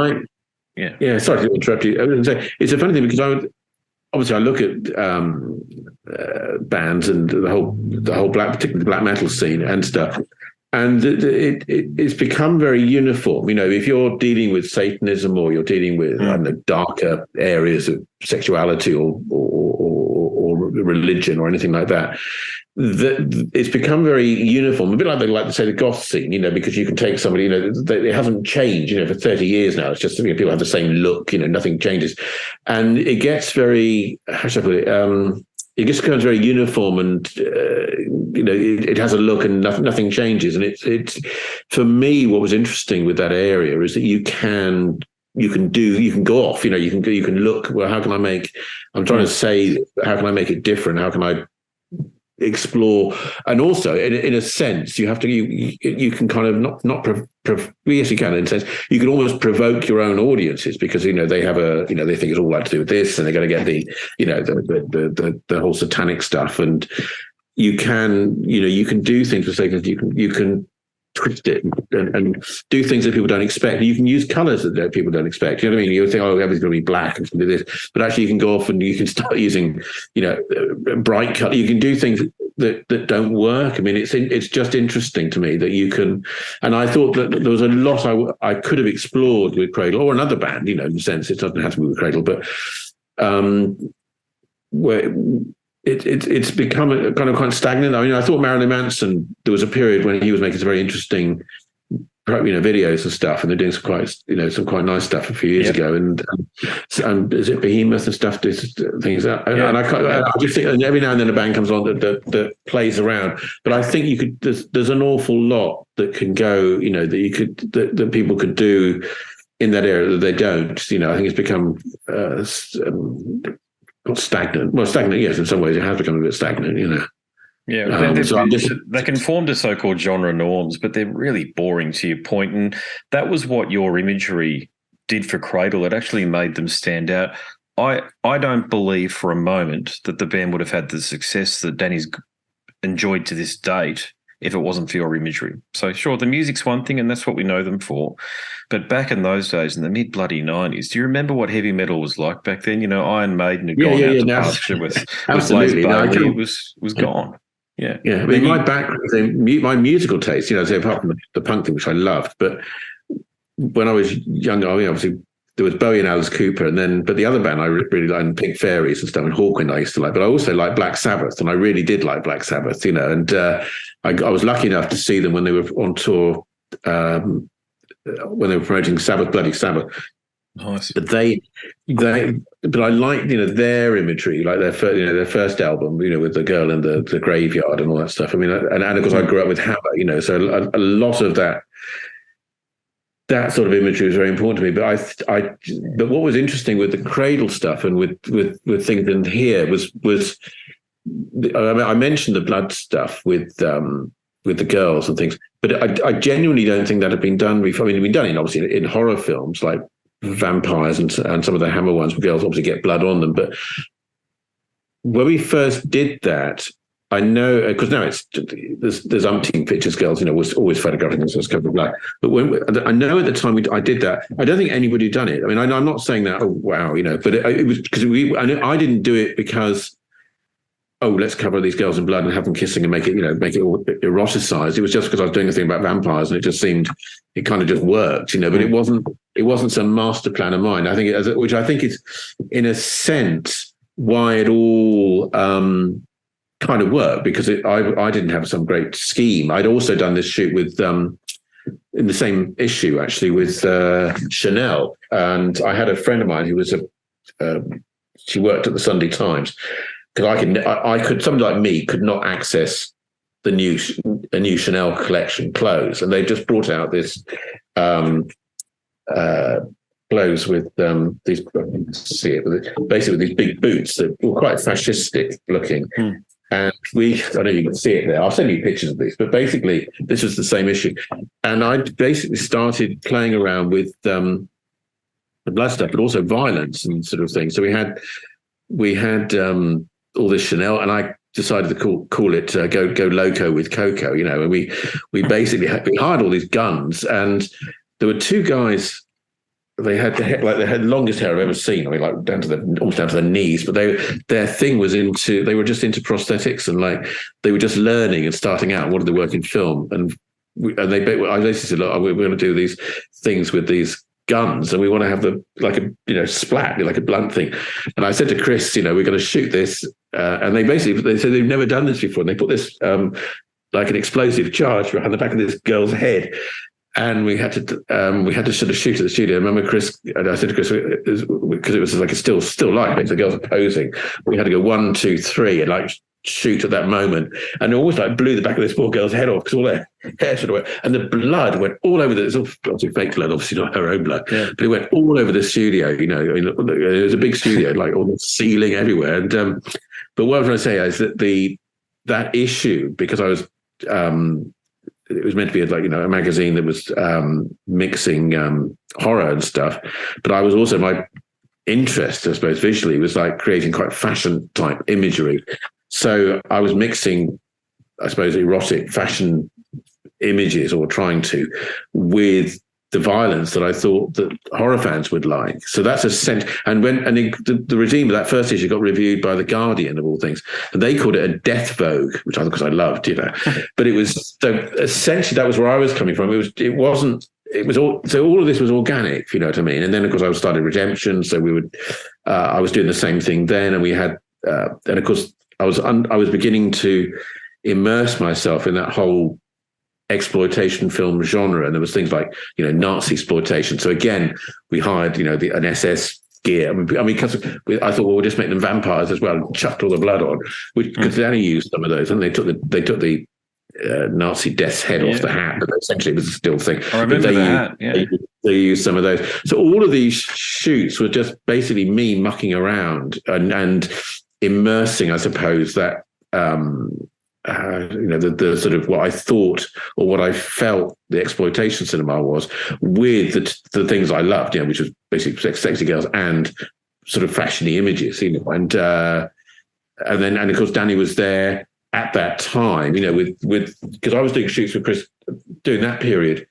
sorry to interrupt you. I was going to say, it's a funny thing because I look at bands and the whole particularly the black metal scene and stuff. And it's become very uniform. If you're dealing with Satanism or you're dealing with darker areas of sexuality or religion or anything like that, it's become very uniform. A bit like they like to say the goth scene, because you can take somebody, it hasn't changed, for 30 years now. It's just people have the same look, nothing changes, and it gets very, how should I put it? It just becomes very uniform, and it has a look, and nothing changes. And it's for me, what was interesting with that area is that you can go off. You can look. Well, how can I make? I'm trying to say, how can I make it different? How can I explore? And also, in a sense, you have to. You can kind of not. Yes, you can. In a sense, you can almost provoke your own audiences because they have they think it's all right to do with this, and they're going to get the whole satanic stuff, and you can do things for sake of you can twist it and do things that people don't expect. You can use colours that people don't expect. You know what I mean? You think, everything's going to be black and do this, but actually you can go off and you can start using, bright colour. You can do things that don't work. I mean, it's just interesting to me that you can. And I thought that there was a lot I could have explored with Cradle or another band. In the sense it doesn't have to be with Cradle, but where. It's become a kind of quite stagnant. I mean, I thought Marilyn Manson, there was a period when he was making some very interesting, videos and stuff, and they're doing some quite nice stuff a few years ago. And is it Behemoth and stuff? Things that, and I just think, and every now and then a band comes on that plays around. But I think you could. There's an awful lot that can go. That people could do in that area that they don't. I think it's become. Not stagnant. Well, stagnant, yes. In some ways, it has become a bit stagnant. Yeah, they conform to so-called genre norms, but they're really boring. To your point, and that was what your imagery did for Cradle. It actually made them stand out. I don't believe for a moment that the band would have had the success that Danny's enjoyed to this date if it wasn't for your imagery. So sure, the music's one thing, and that's what we know them for. But back in those days, in the mid-bloody 90s, do you remember what heavy metal was like back then? Iron Maiden had gone out to pasture with Blaze Bailey. Was gone. Yeah. I mean, my background, my musical taste, apart from the punk thing, which I loved, but when I was younger, obviously there was Bowie and Alice Cooper, but the other band I really liked, Pink Fairies and stuff, and Hawkwind I used to like, but I also liked Black Sabbath, and I really did like Black Sabbath, and I was lucky enough to see them when they were on tour, when they were promoting Bloody Sabbath. Nice. But but I liked, their imagery, like their first album, with the girl in the graveyard and all that stuff. I mean, and of course I grew up with Hammer, so a lot of that sort of imagery was very important to me. But what was interesting with the Cradle stuff and with things in here was I mentioned the blood stuff with the girls and things, but I genuinely don't think that had been done before. I mean, it'd been done obviously in horror films like Vampires and some of the Hammer ones where girls obviously get blood on them. But when we first did that, I know, because now there's umpteen pictures, girls, was always photographing themselves covered in blood. But I know at the time I did that, I don't think anybody had done it. I mean, I'm not saying that, oh, wow, but it was because I didn't do it because oh, let's cover these girls in blood and have them kissing and make it all eroticized. It was just because I was doing a thing about vampires, and it kind of just worked, but it wasn't some master plan of mine. I think which I think is in a sense why it all kind of worked, because I didn't have some great scheme. I'd also done this shoot with in the same issue actually with Chanel, and I had a friend of mine who was she worked at the Sunday Times, because I could somebody like me could not access a new Chanel collection clothes, and they just brought out this clothes with these, basically with these big boots that were quite fascistic looking. And I know you can see it there. I'll send you pictures of these, but basically this was the same issue. And I basically started playing around with the blood stuff, but also violence and sort of thing. So we had all this Chanel, and I decided to call it go loco with Coco, and we basically we hired all these guns, and there were two guys. They had they had the longest hair I've ever seen. I mean, like almost down to the knees. But their thing was they were just into prosthetics, and like they were just learning and starting out. Wanted to work in film, I basically said, look, we're going to do these things with these guns, and we want to have a splat, like a blunt thing. And I said to Chris, we're going to shoot this, and they said they've never done this before, and they put this like an explosive charge behind the back of this girl's head. And we had to sort of shoot at the studio. I remember Chris, and I said to Chris, because it was like a still light, the girls are posing. We had to go 1, 2, 3, and like shoot at that moment. And it always like blew the back of this poor girl's head off, because all her hair sort of went, and the blood went all over it's obviously fake blood, obviously not her own blood, but it went all over the studio. It was a big studio, like all the ceiling everywhere. And but what I was trying to say is that that issue, because I was. It was meant to be like a magazine that was mixing horror and stuff, but I was also, my interest, I suppose, visually was like creating quite fashion type imagery. So I was mixing, I suppose, erotic fashion images, or trying to, with the violence that I thought that horror fans would like. So that's essential. And the Redeemer, that first issue, got reviewed by The Guardian of all things, and they called it a death vogue, which I loved, but it was, so essentially that was where I was coming from. All of this was organic, you know what I mean? And then of course I started Redemption. So I was doing the same thing then. And we had, and of course I was beginning to immerse myself in that whole exploitation film genre, and there was things like Nazi exploitation. So again, we hired an SS gear. I mean, because I thought, well, we'll just make them vampires as well, and chucked all the blood on, because Danny used some of those, and they took the Nazi death's head off the hat, but essentially it was a still thing. I remember that. They used some of those. So all of these shoots were just basically me mucking around and immersing, I suppose, that. The sort of what I thought or what I felt the exploitation cinema was, with the things I loved, which was basically sexy girls and sort of fashiony images, and then of course Danny was there at that time, with because I was doing shoots with Chris during that period.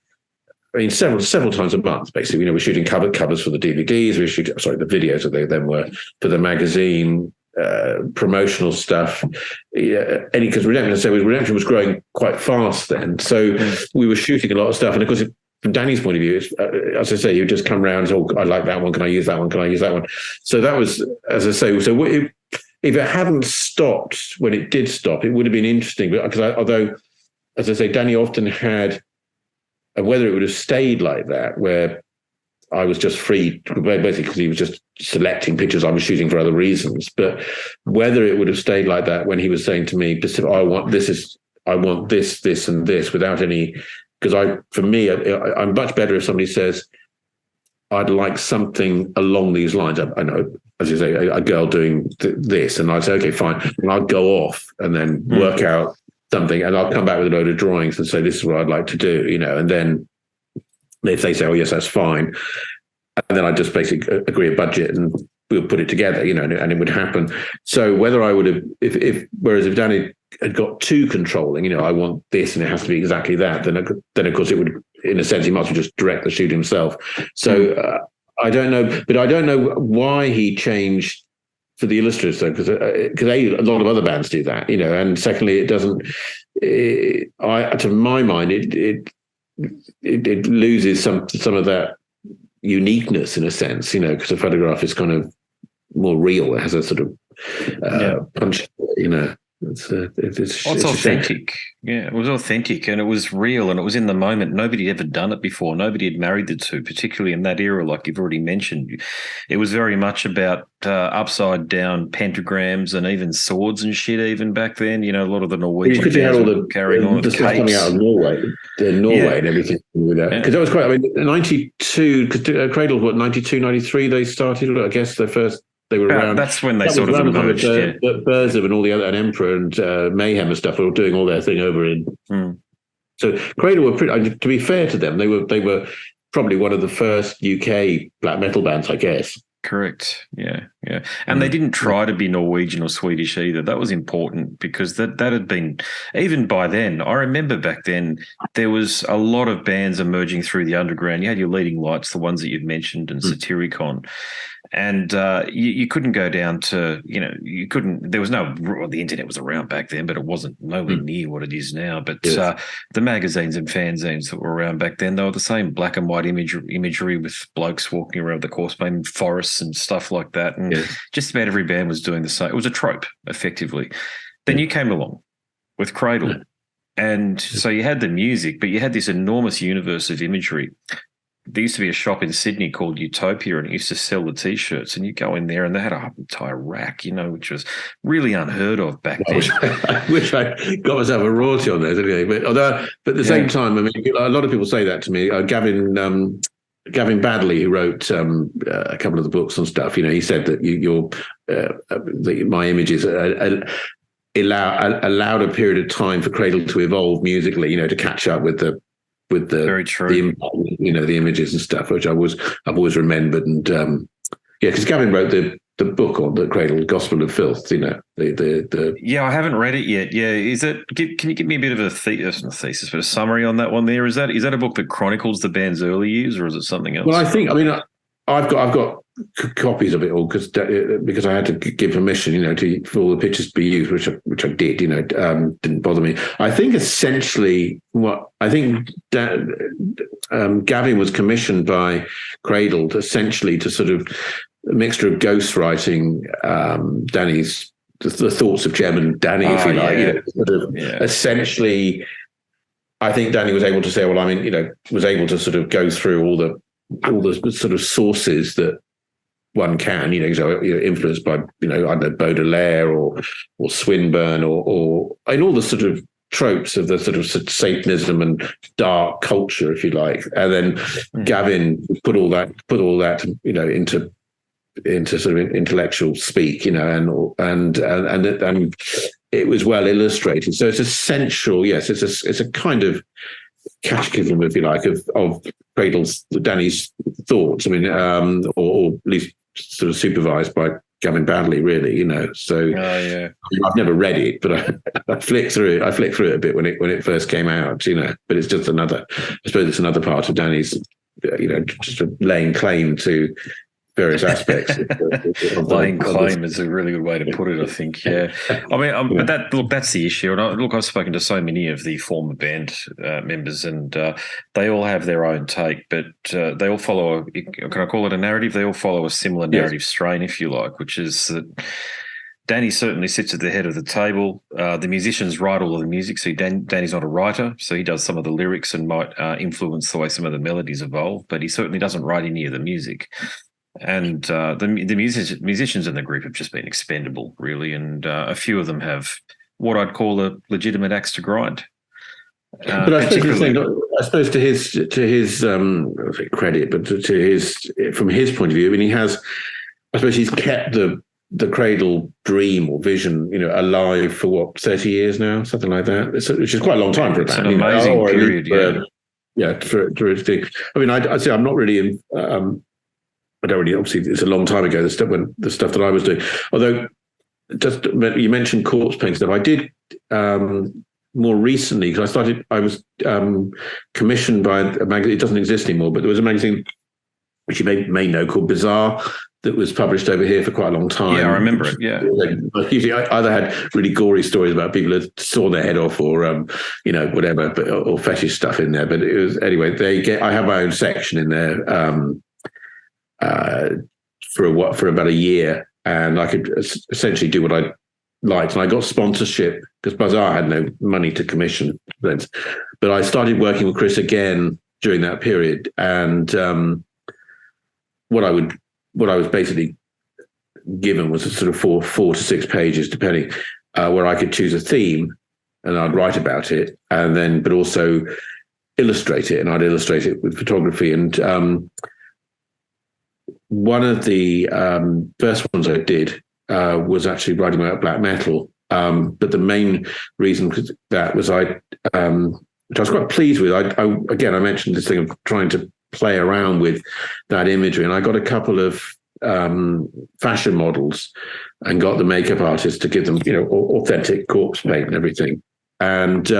I mean, several times a month, basically. We're shooting covers for the DVDs. We were shooting, the videos that they then were for the magazine. Promotional stuff, because Redemption was growing quite fast then, so we were shooting a lot of stuff. And of course, from Danny's point of view, as I say, you just come around and say, I like that one, can I use that one, can I use that one? So that was, as I say, so if it hadn't stopped when it did stop, it would have been interesting, because although, as I say, Danny often had, whether it would have stayed like that, where I was just free, basically, because he was just selecting pictures I was shooting for other reasons. But whether it would have stayed like that when he was saying to me, I want this, and this, without any, because I'm much better if somebody says, I'd like something along these lines. I know, as you say, a girl doing this, and I'd say, okay, fine. And I'd go off and then work out something, and I'll come back with a load of drawings and say, this is what I'd like to do, and then if they say, oh, yes, that's fine. And then I just basically agree a budget and we'll put it together, and it would happen. So whether I would have, whereas if Danny had got too controlling, I want this and it has to be exactly that, then of course it would, in a sense, he might as well just direct the shoot himself. So I don't know, but I don't know why he changed for the illustrators, though, because a lot of other bands do that, and secondly, it doesn't. To my mind, it loses some of that uniqueness in a sense, because a photograph is kind of more real. It has a sort of punch, It's authentic. Yeah, it was authentic and it was real and it was in the moment. Nobody had ever done it before. Nobody had married the two, particularly in that era, like you've already mentioned. It was very much about upside down pentagrams and even swords and shit. Even back then, a lot of the Norwegian bands were carrying on the stuff coming out of Norway, and everything with that. Because that was quite. I mean, 92. Because Cradle, 92, 93, they started. I guess their first. They were around. That's when they sort of emerged. Burzum and all the other, and Emperor and Mayhem and stuff were all doing all their thing over in. So Cradle were pretty. To be fair to them, they were probably one of the first UK black metal bands, I guess. Correct. Yeah. And they didn't try to be Norwegian or Swedish either. That was important because that had been, even by then, I remember back then, there was a lot of bands emerging through the underground. You had your leading lights, the ones that you've mentioned, and Satyricon. And you couldn't go down to, you couldn't, there was the internet was around back then, but it wasn't nowhere near what it is now. But the magazines and fanzines that were around back then, they were the same black and white imagery with blokes walking around the course, in forests and stuff like that. And just about every band was doing the same. It was a trope, effectively. Then you came along with Cradle. And so you had the music, but you had this enormous universe of imagery. There used to be a shop in Sydney called Utopia, and it used to sell the T-shirts. And you go in there, and they had an entire rack, which was really unheard of back then. I wish I got myself a royalty on those anyway. But at the same time, I mean, a lot of people say that to me. Gavin Badley, who wrote a couple of the books and stuff, he said that my images allowed a period of time for Cradle to evolve musically, to catch up with the very true. The images and stuff, which I've always remembered. And because Gavin wrote the book on the Cradle, Gospel of Filth. I haven't read it yet. Yeah, is it? Can you give me a bit of a thesis, but a summary on that one? There is that a book that chronicles the band's early years, or is it something else? Well, I've got copies of it all because I had to give permission, for all the pictures to be used, which I did. Didn't bother me. I think essentially Gavin was commissioned by Cradle essentially to sort of a mixture of ghostwriting Danny's the thoughts of Jem and Danny, if you like. Essentially, I think Danny was able to say, was able to sort of go through all the sort of sources that one can, influenced by, I don't know, Baudelaire or Swinburne or in all the sort of tropes of the sort of Satanism and dark culture, if you like. And then Gavin put all that, into sort of intellectual speak, and it was well illustrated. So it's essential. Yes, it's a kind of catechism, if you like, of Danny's thoughts. I mean, or at least sort of supervised by Gavin Badley, really. So I've never read it, but I flicked through it. I flicked through it a bit when it first came out. But it's just I suppose it's another part of Danny's, just laying claim to various aspects. Laying claim is a really good way to put it, I think. Yeah, I mean, but that's the issue. And I've spoken to so many of the former band members, and they all have their own take, but they all follow. Can I call it a narrative? They all follow a similar narrative strain, if you like, which is that Danny certainly sits at the head of the table. The musicians write all of the music. So Danny's not a writer, so he does some of the lyrics and might influence the way some of the melodies evolve, but he certainly doesn't write any of the music. And the musicians in the group have just been expendable, really, and a few of them have what I'd call a legitimate axe to grind. But I suppose to his credit, but to his from his point of view, I mean, he's kept the Cradle dream or vision, alive for 30 years now, something like that. Which is quite a long time for a band. It's an amazing period, for it to. I mean, I'd say I'm not really in. I don't really, obviously, it's a long time ago, the stuff that I was doing. Although, just you mentioned corpse painting stuff. I did more recently, because I was commissioned by a magazine. It doesn't exist anymore, but there was a magazine which you may know, called Bizarre, that was published over here for quite a long time. Yeah, I remember it. Yeah, usually I either had really gory stories about people who saw their head off, or whatever, or fetish stuff in there. But it was anyway. I have my own section in there for about a year, and I could essentially do what I liked, and I got sponsorship because Bazaar had no money to commission things. But I started working with Chris again during that period, and what I was basically given was a sort of four to 6 pages, depending, where I could choose a theme, and I'd write about it, but also illustrate it, and I'd illustrate it with photography. And one of the first ones I did was actually writing about black metal. But the main reason for that was which I was quite pleased with. I mentioned this thing of trying to play around with that imagery, and I got a couple of fashion models and got the makeup artists to give them, authentic corpse paint and everything. And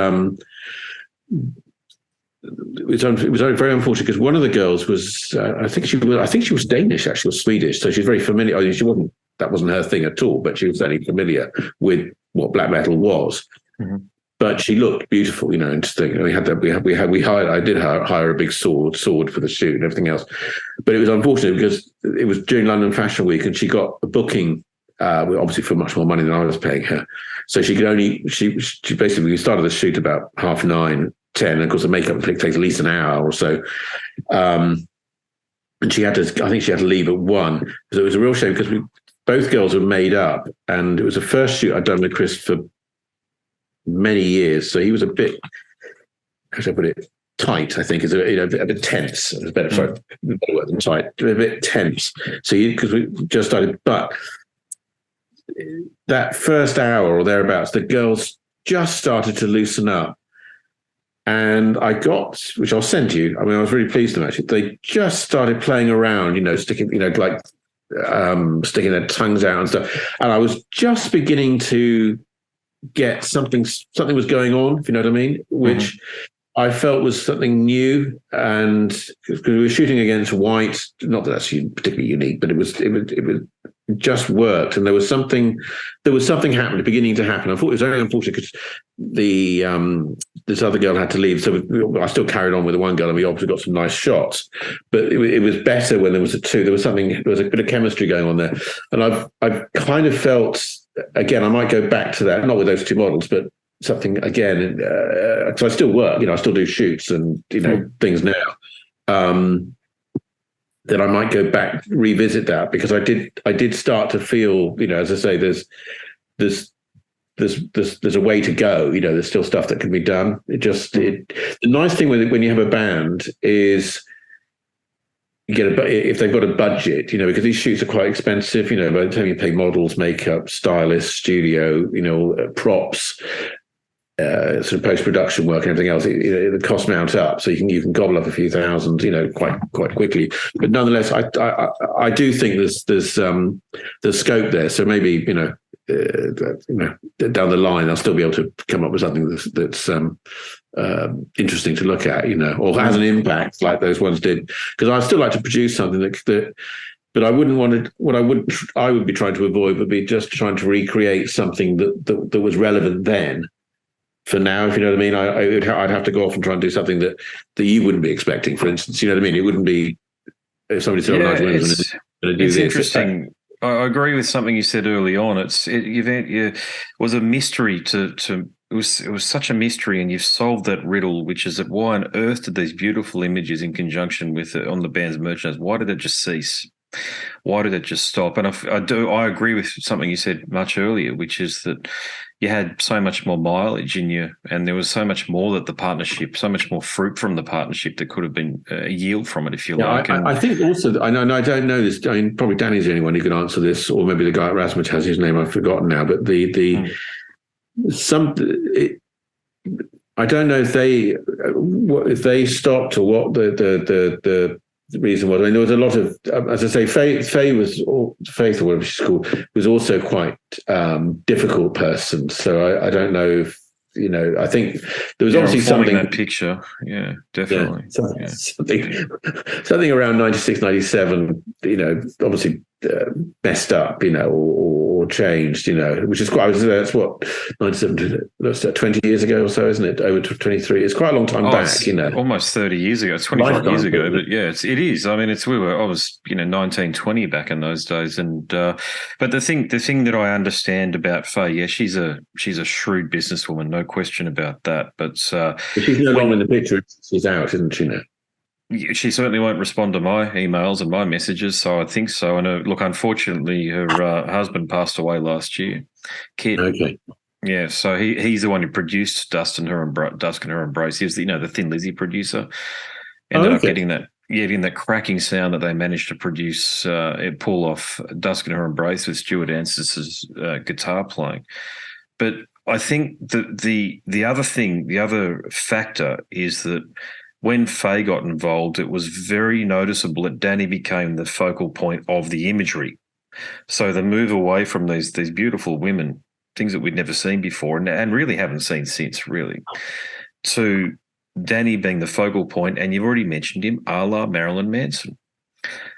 it was very unfortunate because one of the girls was, I think she was Danish, actually, or Swedish, so she's very familiar. I mean, that wasn't her thing at all, but she was very familiar with what black metal was. Mm-hmm. But she looked beautiful, interesting. And we hired. I did hire a big sword for the shoot and everything else. But it was unfortunate because it was during London Fashion Week, and she got a booking, obviously for much more money than I was paying her. So she could only she basically, we started the shoot about 9:30, 10. And of course, the makeup takes at least an hour or so. And I think she had to leave at 1. So it was a real shame because both girls were made up, and it was the first shoot I'd done with Chris for many years, so he was a bit, how should I put it, tight, I think, is a bit tense. It was better word than tight, a bit tense. So because we just started, but that first hour or thereabouts, the girls just started to loosen up, and I got, which I'll send you. I mean, I was really pleased with them actually. They just started playing around, sticking, sticking their tongues out and stuff, and I was just beginning to get something was going on, if you know what I mean, which I felt was something new. And because we were shooting against white, not that that's particularly unique, but it just worked, and there was something happening, beginning to happen. I thought it was very unfortunate because this other girl had to leave, so I still carried on with the one girl, and we obviously got some nice shots. But it was better when there was there was a bit of chemistry going on there, and I've kind of felt. Again, I might go back to that, not with those 2 models, but something again, because I still work, I still do shoots and, things now, that I might go back, revisit that, because I did start to feel, as I say, there's a way to go, there's still stuff that can be done. The nice thing with it, when you have a band, is if they've got a budget, because these shoots are quite expensive, by the time you pay models, makeup, stylists, studio, props, sort of post-production work and everything else, the costs mount up. So you can gobble up a few thousand, quite quickly. But nonetheless, I do think there's scope there. So maybe, down the line, I'll still be able to come up with something that's interesting to look at, or has an impact like those ones did. Because I still like to produce something that but I wouldn't want to. What I would be trying to avoid would be just trying to recreate something that was relevant then. For now, if you know what I mean, I'd have to go off and try and do something that you wouldn't be expecting. For instance, you know what I mean. It wouldn't be if somebody said, "Nigel Wingrove's going to do this." It's interesting. I agree with something you said early on. It was a mystery it was such a mystery, and you've solved that riddle, which is that why on earth did these beautiful images in conjunction with on the band's merchandise, why did it just cease? Why did it just stop? And I agree with something you said much earlier, which is that you had so much more mileage in you, and there was so much more that the partnership, so much more fruit from the partnership that could have been a yield from it, if you like. I think also, I know, I don't know this. I mean, probably Danny's the only one who can answer this, or maybe the guy at Rasmus has his name. I've forgotten now. But I don't know if they stopped or what the reason was. I mean, there was a lot of, as I say, Faith or whatever she's called, was also quite difficult person. So I don't know if I think there was You're obviously forming something that picture. Yeah, definitely. Something around 96, 97, obviously messed up, or changed, which is quite, that's what, 97, that's 20 years ago or so, isn't it? Over 23. It's quite a long time back, It's almost 30 years ago. It's 25 years ago, but yeah, it is. I mean, I was, 19, 20 back in those days. And, but the thing that I understand about Faye, yeah, she's a shrewd businesswoman, no question about that. But she's no longer in the picture. She's out, isn't she now? She certainly won't respond to my emails and my messages, so I think so. And look, unfortunately, her husband passed away last year. Kit. Okay. Yeah, so he's the one who produced Dusk and Her Embrace. He was the Thin Lizzy producer. Ended up getting that cracking sound that they managed to produce, pull off Dusk and Her Embrace with Stuart Anstis's guitar playing. But I think that the other factor is that when Faye got involved, it was very noticeable that Danny became the focal point of the imagery. So the move away from these beautiful women, things that we'd never seen before and really haven't seen since, really, to Danny being the focal point, and you've already mentioned him, a la Marilyn Manson.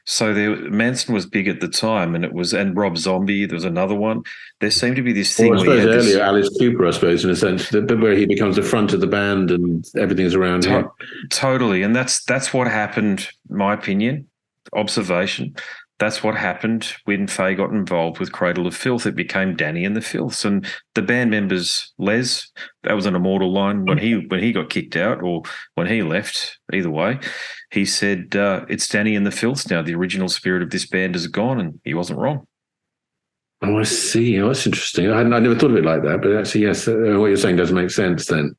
So Manson was big at the time, and Rob Zombie, there was another one. There seemed to be this thing. I suppose earlier Alice Cooper, I suppose, in a sense, where he becomes the front of the band and everything's around him. Totally, and that's what happened. My opinion, observation. That's what happened when Faye got involved with Cradle of Filth. It became Danny and the Filths, and the band members, Les, that was an immortal line when he got kicked out or when he left. Either way, he said, "It's Danny and the Filths now. The original spirit of this band is gone," and he wasn't wrong. Oh, I see. Oh, that's interesting. I never thought of it like that, but actually, yes, what you're saying does make sense then.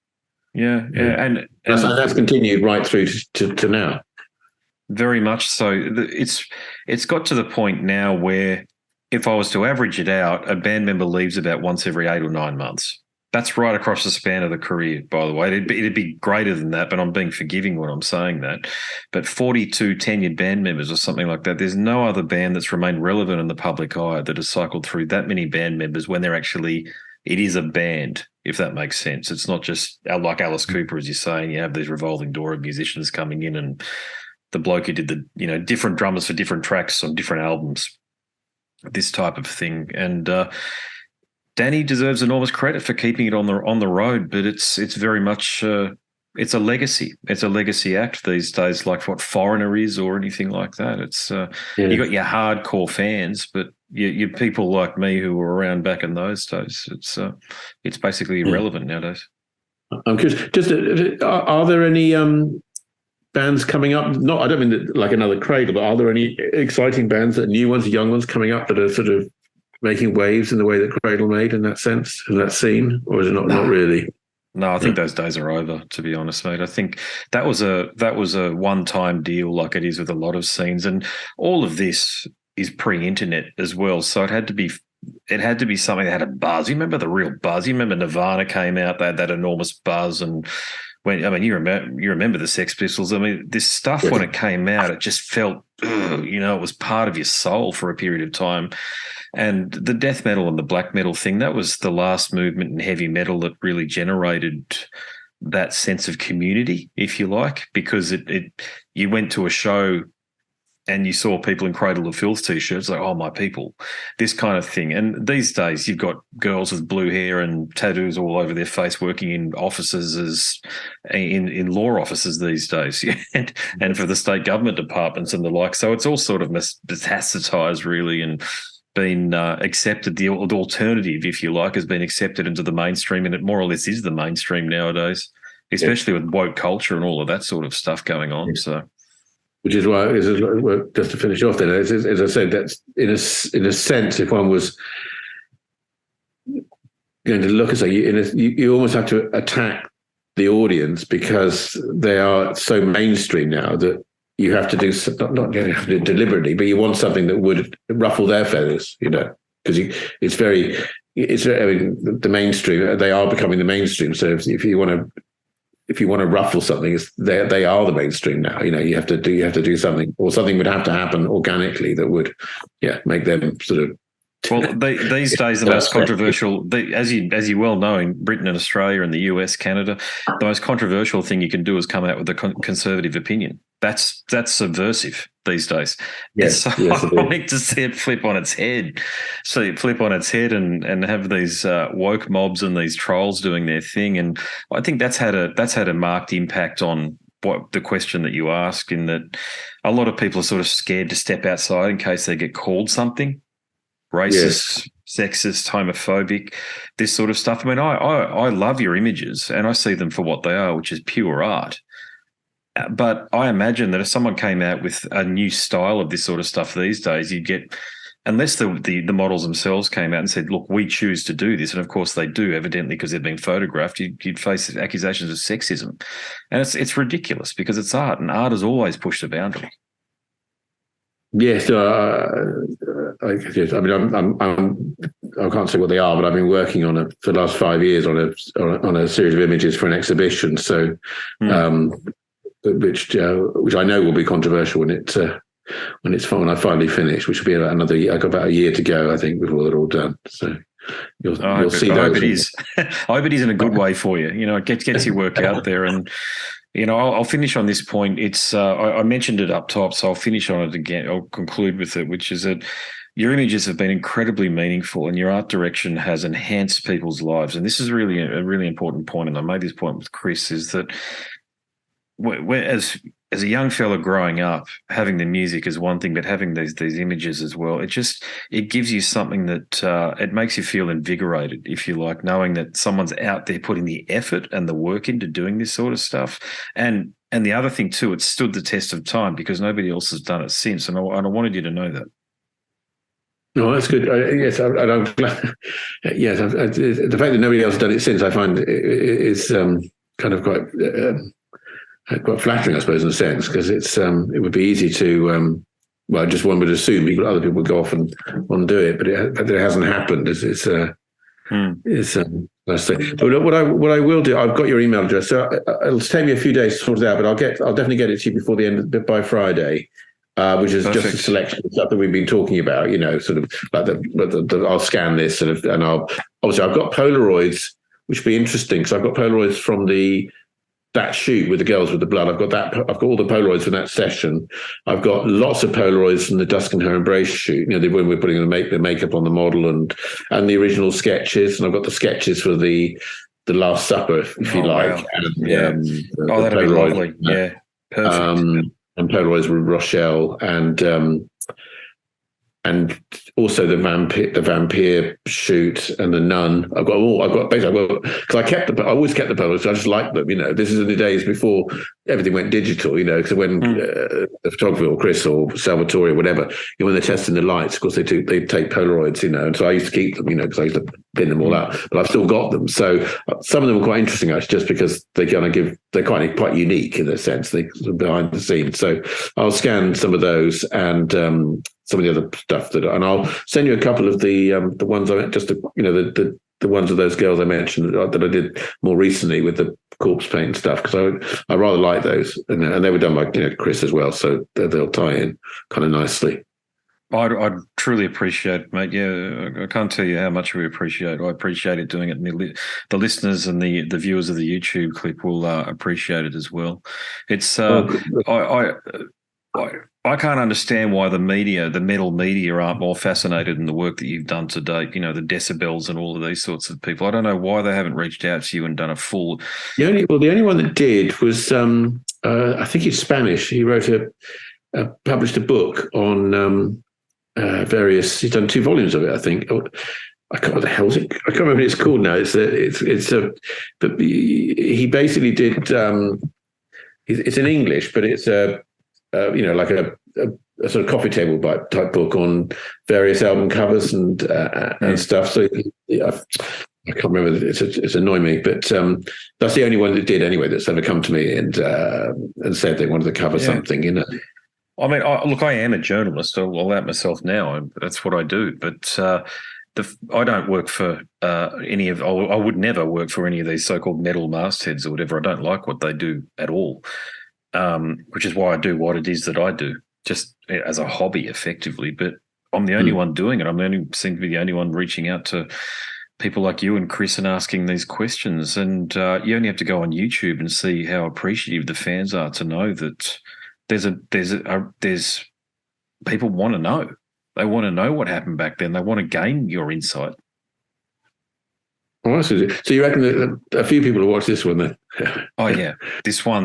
Yeah. And that's continued right through to now. Very much so. It's got to the point now where if I was to average it out, a band member leaves about once every 8 or 9 months. That's right across the span of the career, by the way. It'd be greater than that, but I'm being forgiving when I'm saying that. But 42 tenured band members or something like that, there's no other band that's remained relevant in the public eye that has cycled through that many band members when it is a band, if that makes sense. It's not just like Alice Cooper, as you're saying, you have these revolving door of musicians coming in and the bloke who did the different drummers for different tracks on different albums, this type of thing. And Danny deserves enormous credit for keeping it on the road, but it's very much it's a legacy. It's a legacy act these days, like what Foreigner is or anything like that. It's you got your hardcore fans, but you people like me who were around back in those days. It's basically irrelevant nowadays. I'm curious. Just are there any bands coming up? I don't mean that like another Cradle, but are there any exciting bands, new ones, young ones coming up that are sort of making waves in the way that Cradle made in that sense, in that scene, or is it not really? No, I think those days are over, to be honest, mate. I think that was a one-time deal, like it is with a lot of scenes, and all of this is pre-internet as well. So it had to be something that had a buzz. You remember the real buzz? You remember Nirvana came out, they had that enormous buzz, and you remember the Sex Pistols. I mean, this stuff when it came out, it just felt, it was part of your soul for a period of time. And the death metal and the black metal thing, that was the last movement in heavy metal that really generated that sense of community, if you like, because you went to a show and you saw people in Cradle of Filth T-shirts, like, oh, my people, this kind of thing. And these days you've got girls with blue hair and tattoos all over their face working in offices in law offices these days and for the state government departments and the like. So it's all sort of metastasized really and been accepted. The alternative, if you like, has been accepted into the mainstream, and it more or less is the mainstream nowadays, especially with woke culture and all of that sort of stuff going on. So... Which is why, just to finish off then, as I said, that's in a sense, if one was going to look at something, you almost have to attack the audience because they are so mainstream now that you have to do, not you have to do it deliberately, but you want something that would ruffle their feathers, because the mainstream, they are becoming the mainstream. So if you want to ruffle something, they are the mainstream now. You have to do something, or something would have to happen organically that would, make them sort of Well, these days, the most controversial, as you well know, in Britain and Australia and the US, Canada, the most controversial thing you can do is come out with a conservative opinion. That's subversive these days. Yes, it's yes, ironic to see it flip on its head. So you flip on its head and have these woke mobs and these trolls doing their thing. And I think that's had a marked impact on what the question that you ask, in that a lot of people are sort of scared to step outside in case they get called something. Racist, sexist, homophobic, this sort of stuff. I mean, I love your images and I see them for what they are, which is pure art. But I imagine that if someone came out with a new style of this sort of stuff these days, you'd get, unless the models themselves came out and said, look, we choose to do this, and of course they do, evidently, because they've been photographed, you'd face accusations of sexism. And it's ridiculous because it's art, and art has always pushed the boundary. Yes, I mean, I can't say what they are, but I've been working on for the last 5 years on a series of images for an exhibition. So, which I know will be controversial when I finally finish, which will be about another year. I've got about a year to go, I think, before they're all done. So you'll see. I hope it is. I hope it is in a good way for you. You know, it gets your work out there. And you know, I'll finish on this point. It's I mentioned it up top, so I'll finish on it again. I'll conclude with it, which is that your images have been incredibly meaningful, and your art direction has enhanced people's lives. And this is really a really important point. And I made this point with Chris, is that as a young fella growing up, having the music is one thing, but having these images as well, it gives you something that it makes you feel invigorated, if you like, knowing that someone's out there putting the effort and the work into doing this sort of stuff. And the other thing too, it's stood the test of time because nobody else has done it since. And I wanted you to know that. No, that's good. Yes, and I'm glad. Yes, the fact that nobody else has done it since, I find is kind of quite flattering, I suppose, in a sense, because it would be easy to just one would assume other people would go off and do it, but it hasn't happened. It's nice thing. But what I will do, I've got your email address, so it'll take me a few days to sort it out, but I'll definitely get it to you before the end by Friday. Which is Perfect. Just a selection of stuff that we've been talking about, you know, sort of like I'll scan this sort of, and obviously I've got Polaroids, which would be interesting because I've got Polaroids from that shoot with the girls with the blood. I've got all the Polaroids from that session. I've got lots of Polaroids from the Dusk and Her Embrace shoot, you know, when we're putting the makeup on the model and the original sketches. And I've got the sketches for the Last Supper, if you like. Wow. And, that'd be lovely. Yeah, perfect. And Polaroids with Rochelle and also the vampire shoot and the nun. I've got basically, because I always kept the Polaroids. I just liked them. You know, this is in the days before everything went digital. You know, because when the photographer or Chris or Salvatore or whatever, when they're testing the lights, of course they take Polaroids. You know, and so I used to keep them. You know, because I used to pin them all out. But I've still got them. So some of them are quite interesting actually, just because they're quite unique in a sense. They're behind the scenes. So I'll scan some of those and some of the other stuff and I'll send you a couple of the ones I just the ones of those girls I mentioned that I did more recently with the corpse paint and stuff, because I rather like those, and they were done by Chris as well, so they'll tie in kind of nicely. I'd truly appreciate it, mate. Yeah, I can't tell you how much we appreciate it. I appreciate it doing it. And the listeners and the viewers of the YouTube clip will appreciate it as well. It's I can't understand why the metal media aren't more fascinated in the work that you've done to date. You know, the Decibels and all of these sorts of people. I don't know why they haven't reached out to you and done a full. The only one that did was I think he's Spanish. He published a book on various. He's done 2 volumes of it, I think. I can't. What the hell is it? I can't remember what it's called now. But he basically did. It's in English, but it's like a sort of coffee table type book on various album covers and stuff. So I can't remember. It's annoying me, but that's the only one that did anyway. That's ever come to me and said they wanted to cover something. You know. I mean, I am a journalist. I'll out myself now. That's what I do. But I don't work for any of. I would never work for any of these so-called metal mastheads or whatever. I don't like what they do at all. Which is why I do what it is that I do, just as a hobby, effectively. But I'm the only one doing it. Seem to be the only one reaching out to people like you and Chris and asking these questions. And you only have to go on YouTube and see how appreciative the fans are to know that there's people want to know. They want to know what happened back then. They want to gain your insight. Oh, so you reckon that a few people will watch this one then? Oh yeah, this one.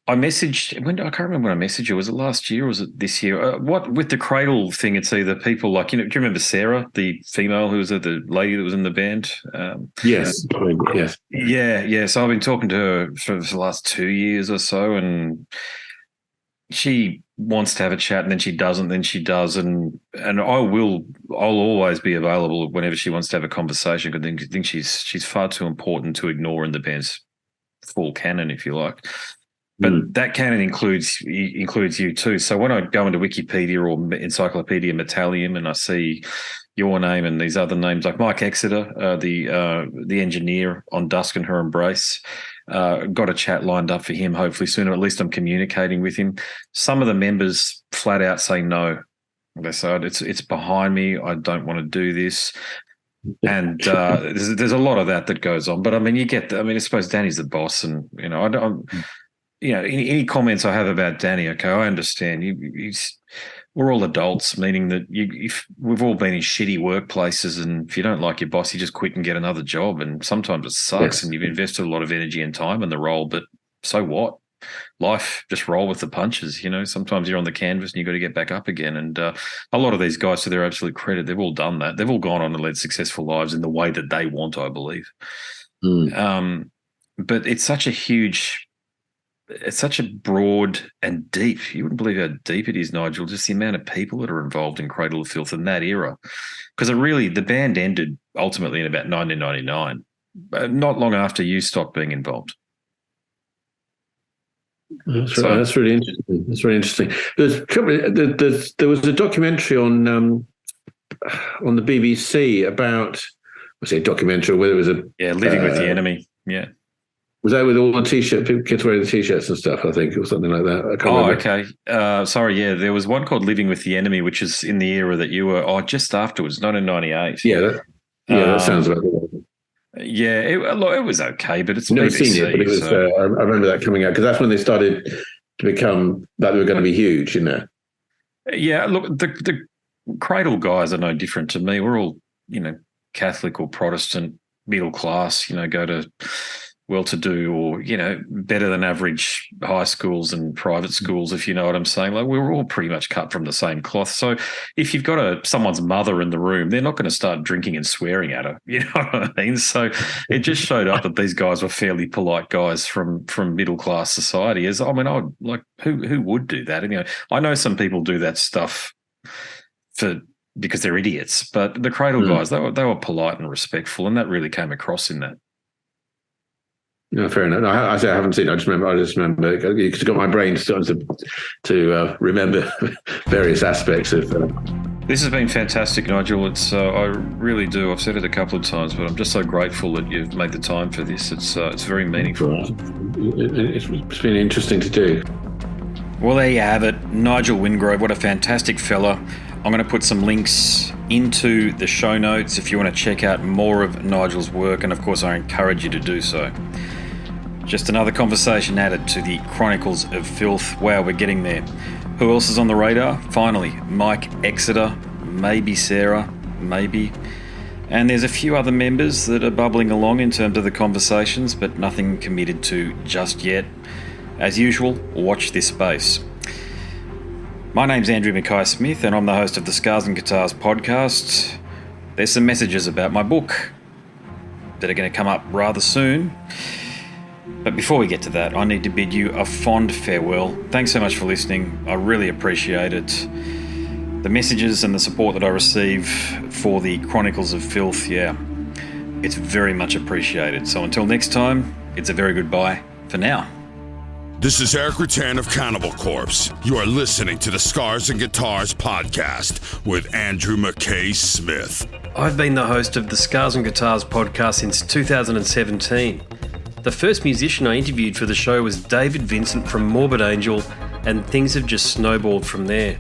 I messaged I can't remember when I messaged you. Was it last year or was it this year? What with the Cradle thing? It's either people like, do you remember Sarah, the female who was the lady that was in the band? Yes, yes, yeah. So I've been talking to her for the last 2 years or so, and she wants to have a chat, and then she doesn't, then she does, and I'll always be available whenever she wants to have a conversation. Because I think she's far too important to ignore in the band's full canon, if you like. But that canon includes you too. So when I go into Wikipedia or Encyclopedia Metallium and I see your name and these other names like Mike Exeter, the engineer on Dusk and Her Embrace, got a chat lined up for him hopefully soon, or at least I'm communicating with him. Some of the members flat out say no. They say it's behind me. I don't want to do this. And there's a lot of that goes on. But I mean, I suppose Danny's the boss, and any comments I have about Danny, okay, I understand. We're all adults, meaning that we've all been in shitty workplaces, and if you don't like your boss, you just quit and get another job. And sometimes it sucks, and you've invested a lot of energy and time in the role, but so what? Life, just roll with the punches. Sometimes you're on the canvas and you've got to get back up again. And a lot of these guys, to their absolute credit, they've all done that. They've all gone on and led successful lives in the way that they want, I believe. But it's such a broad and deep. You wouldn't believe how deep it is, Nigel, just the amount of people that are involved in Cradle of Filth in that era. Because the band ended ultimately in about 1999, not long after you stopped being involved. That's right. That's really interesting. That's really interesting. There was a documentary on the BBC about, I say documentary, whether it was Living with the Enemy. Yeah. Was that with all the kids wearing the T-shirts and stuff, I think, or something like that? I can't remember. Okay. Sorry, yeah. There was one called Living with the Enemy, which is in the era that you were, just afterwards, 1998. Yeah, that sounds about right. Yeah, it was okay, but it's I've never BBC, seen it, but it was, I remember that coming out, because that's when they started to become, that they were going to be huge, Yeah, look, the Cradle guys are no different to me. We're all, Catholic or Protestant, middle class, go to well-to-do or, better than average high schools and private schools, if you know what I'm saying. Like, we're all pretty much cut from the same cloth. So if you've got someone's mother in the room, they're not going to start drinking and swearing at her. You know what I mean? So it just showed up that these guys were fairly polite guys from middle-class society. Who would do that? I know some people do that stuff because they're idiots, but the Cradle guys, they were polite and respectful, and that really came across in that. No, fair enough. No, I haven't seen it. I just remember because it got my brain starting to remember various aspects of. This has been fantastic, Nigel. I really do. I've said it a couple of times, but I'm just so grateful that you've made the time for this. It's very meaningful. It's been interesting to do. Well, there you have it, Nigel Wingrove. What a fantastic fella. I'm going to put some links into the show notes if you want to check out more of Nigel's work, and of course I encourage you to do so. Just another conversation added to the Chronicles of Filth. Wow, we're getting there. Who else is on the radar? Finally, Mike Exeter, maybe Sarah, maybe. And there's a few other members that are bubbling along in terms of the conversations, but nothing committed to just yet. As usual, watch this space. My name's Andrew Mackay-Smith, and I'm the host of the Scars and Guitars podcast. There's some messages about my book that are going to come up rather soon. But before we get to that, I need to bid you a fond farewell. Thanks so much for listening. I really appreciate it. The messages and the support that I receive for the Chronicles of Filth, it's very much appreciated. So until next time, it's a very goodbye for now. This is Eric Rattan of Cannibal Corpse. You are listening to the Scars and Guitars podcast with Andrew Mackay-Smith. I've been the host of the Scars and Guitars podcast since 2017. The first musician I interviewed for the show was David Vincent from Morbid Angel, and things have just snowballed from there.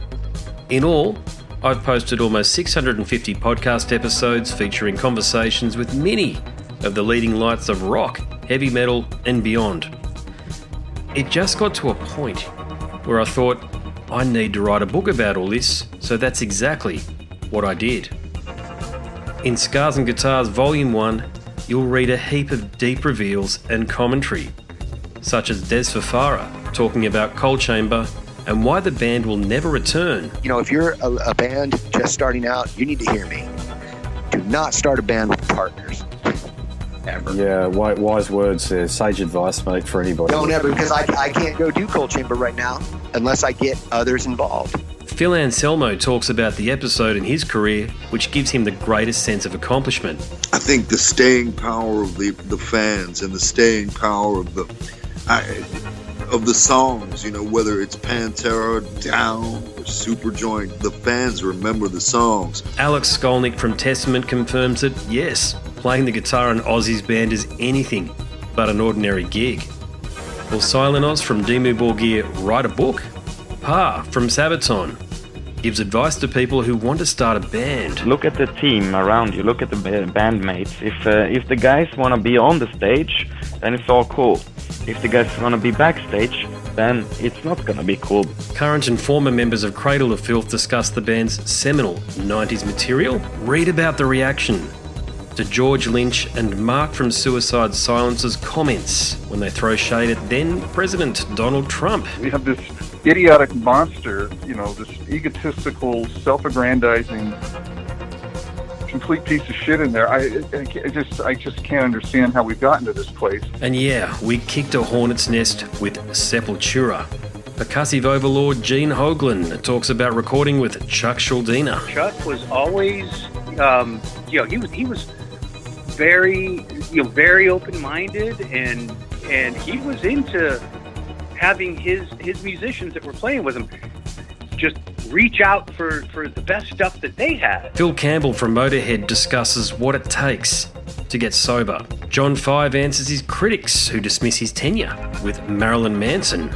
In all, I've posted almost 650 podcast episodes featuring conversations with many of the leading lights of rock, heavy metal, and beyond. It just got to a point where I thought, I need to write a book about all this, so that's exactly what I did. In Scars and Guitars Volume 1, you'll read a heap of deep reveals and commentary, such as Des Fafara talking about Coal Chamber and why the band will never return. You know, if you're a band just starting out, you need to hear me. Do not start a band with partners. Ever. Yeah, wise words there. Sage advice, mate, for anybody. Don't ever, because I can't go do Coal Chamber right now unless I get others involved. Phil Anselmo talks about the episode in his career which gives him the greatest sense of accomplishment. I think the staying power of the fans and the staying power of the songs, you know, whether it's Pantera, Down, or Superjoint, the fans remember the songs. Alex Skolnick from Testament confirms that, yes, playing the guitar in Ozzy's band is anything but an ordinary gig. Will Silenos from Dimmu Borgir write a book? Pa from Sabaton gives advice to people who want to start a band. Look at the team around you, look at the bandmates. If the guys want to be on the stage, then it's all cool. If the guys want to be backstage, then it's not going to be cool. Current and former members of Cradle of Filth discuss the band's seminal 90s material. Read about the reaction to George Lynch and Mark from Suicide Silence's comments when they throw shade at then President Donald Trump. We have this idiotic monster, you know, this egotistical, self-aggrandizing, complete piece of shit in there. I just can't understand how we've gotten to this place. And yeah, we kicked a hornet's nest with Sepultura. Percussive overlord Gene Hoglan talks about recording with Chuck Schuldiner. Chuck was always, he was very, very open-minded, and he was into having his musicians that were playing with him just reach out for the best stuff that they had. Phil Campbell from Motorhead discusses what it takes to get sober. John Five answers his critics who dismiss his tenure with Marilyn Manson.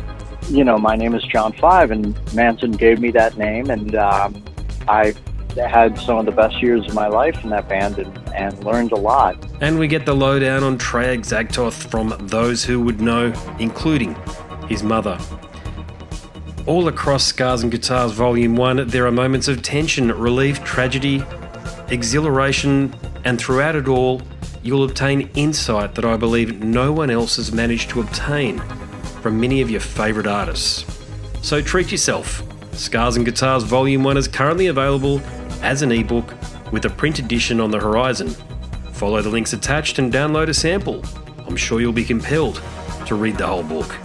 You know, my name is John Five, and Manson gave me that name, and I had some of the best years of my life in that band and learned a lot. And we get the lowdown on Treyarch Zagtoth from those who would know, including his mother. All across Scars and Guitars Volume 1, there are moments of tension, relief, tragedy, exhilaration, and throughout it all, you'll obtain insight that I believe no one else has managed to obtain from many of your favourite artists. So treat yourself. Scars and Guitars Volume 1 is currently available as an ebook with a print edition on the horizon. Follow the links attached and download a sample. I'm sure you'll be compelled to read the whole book.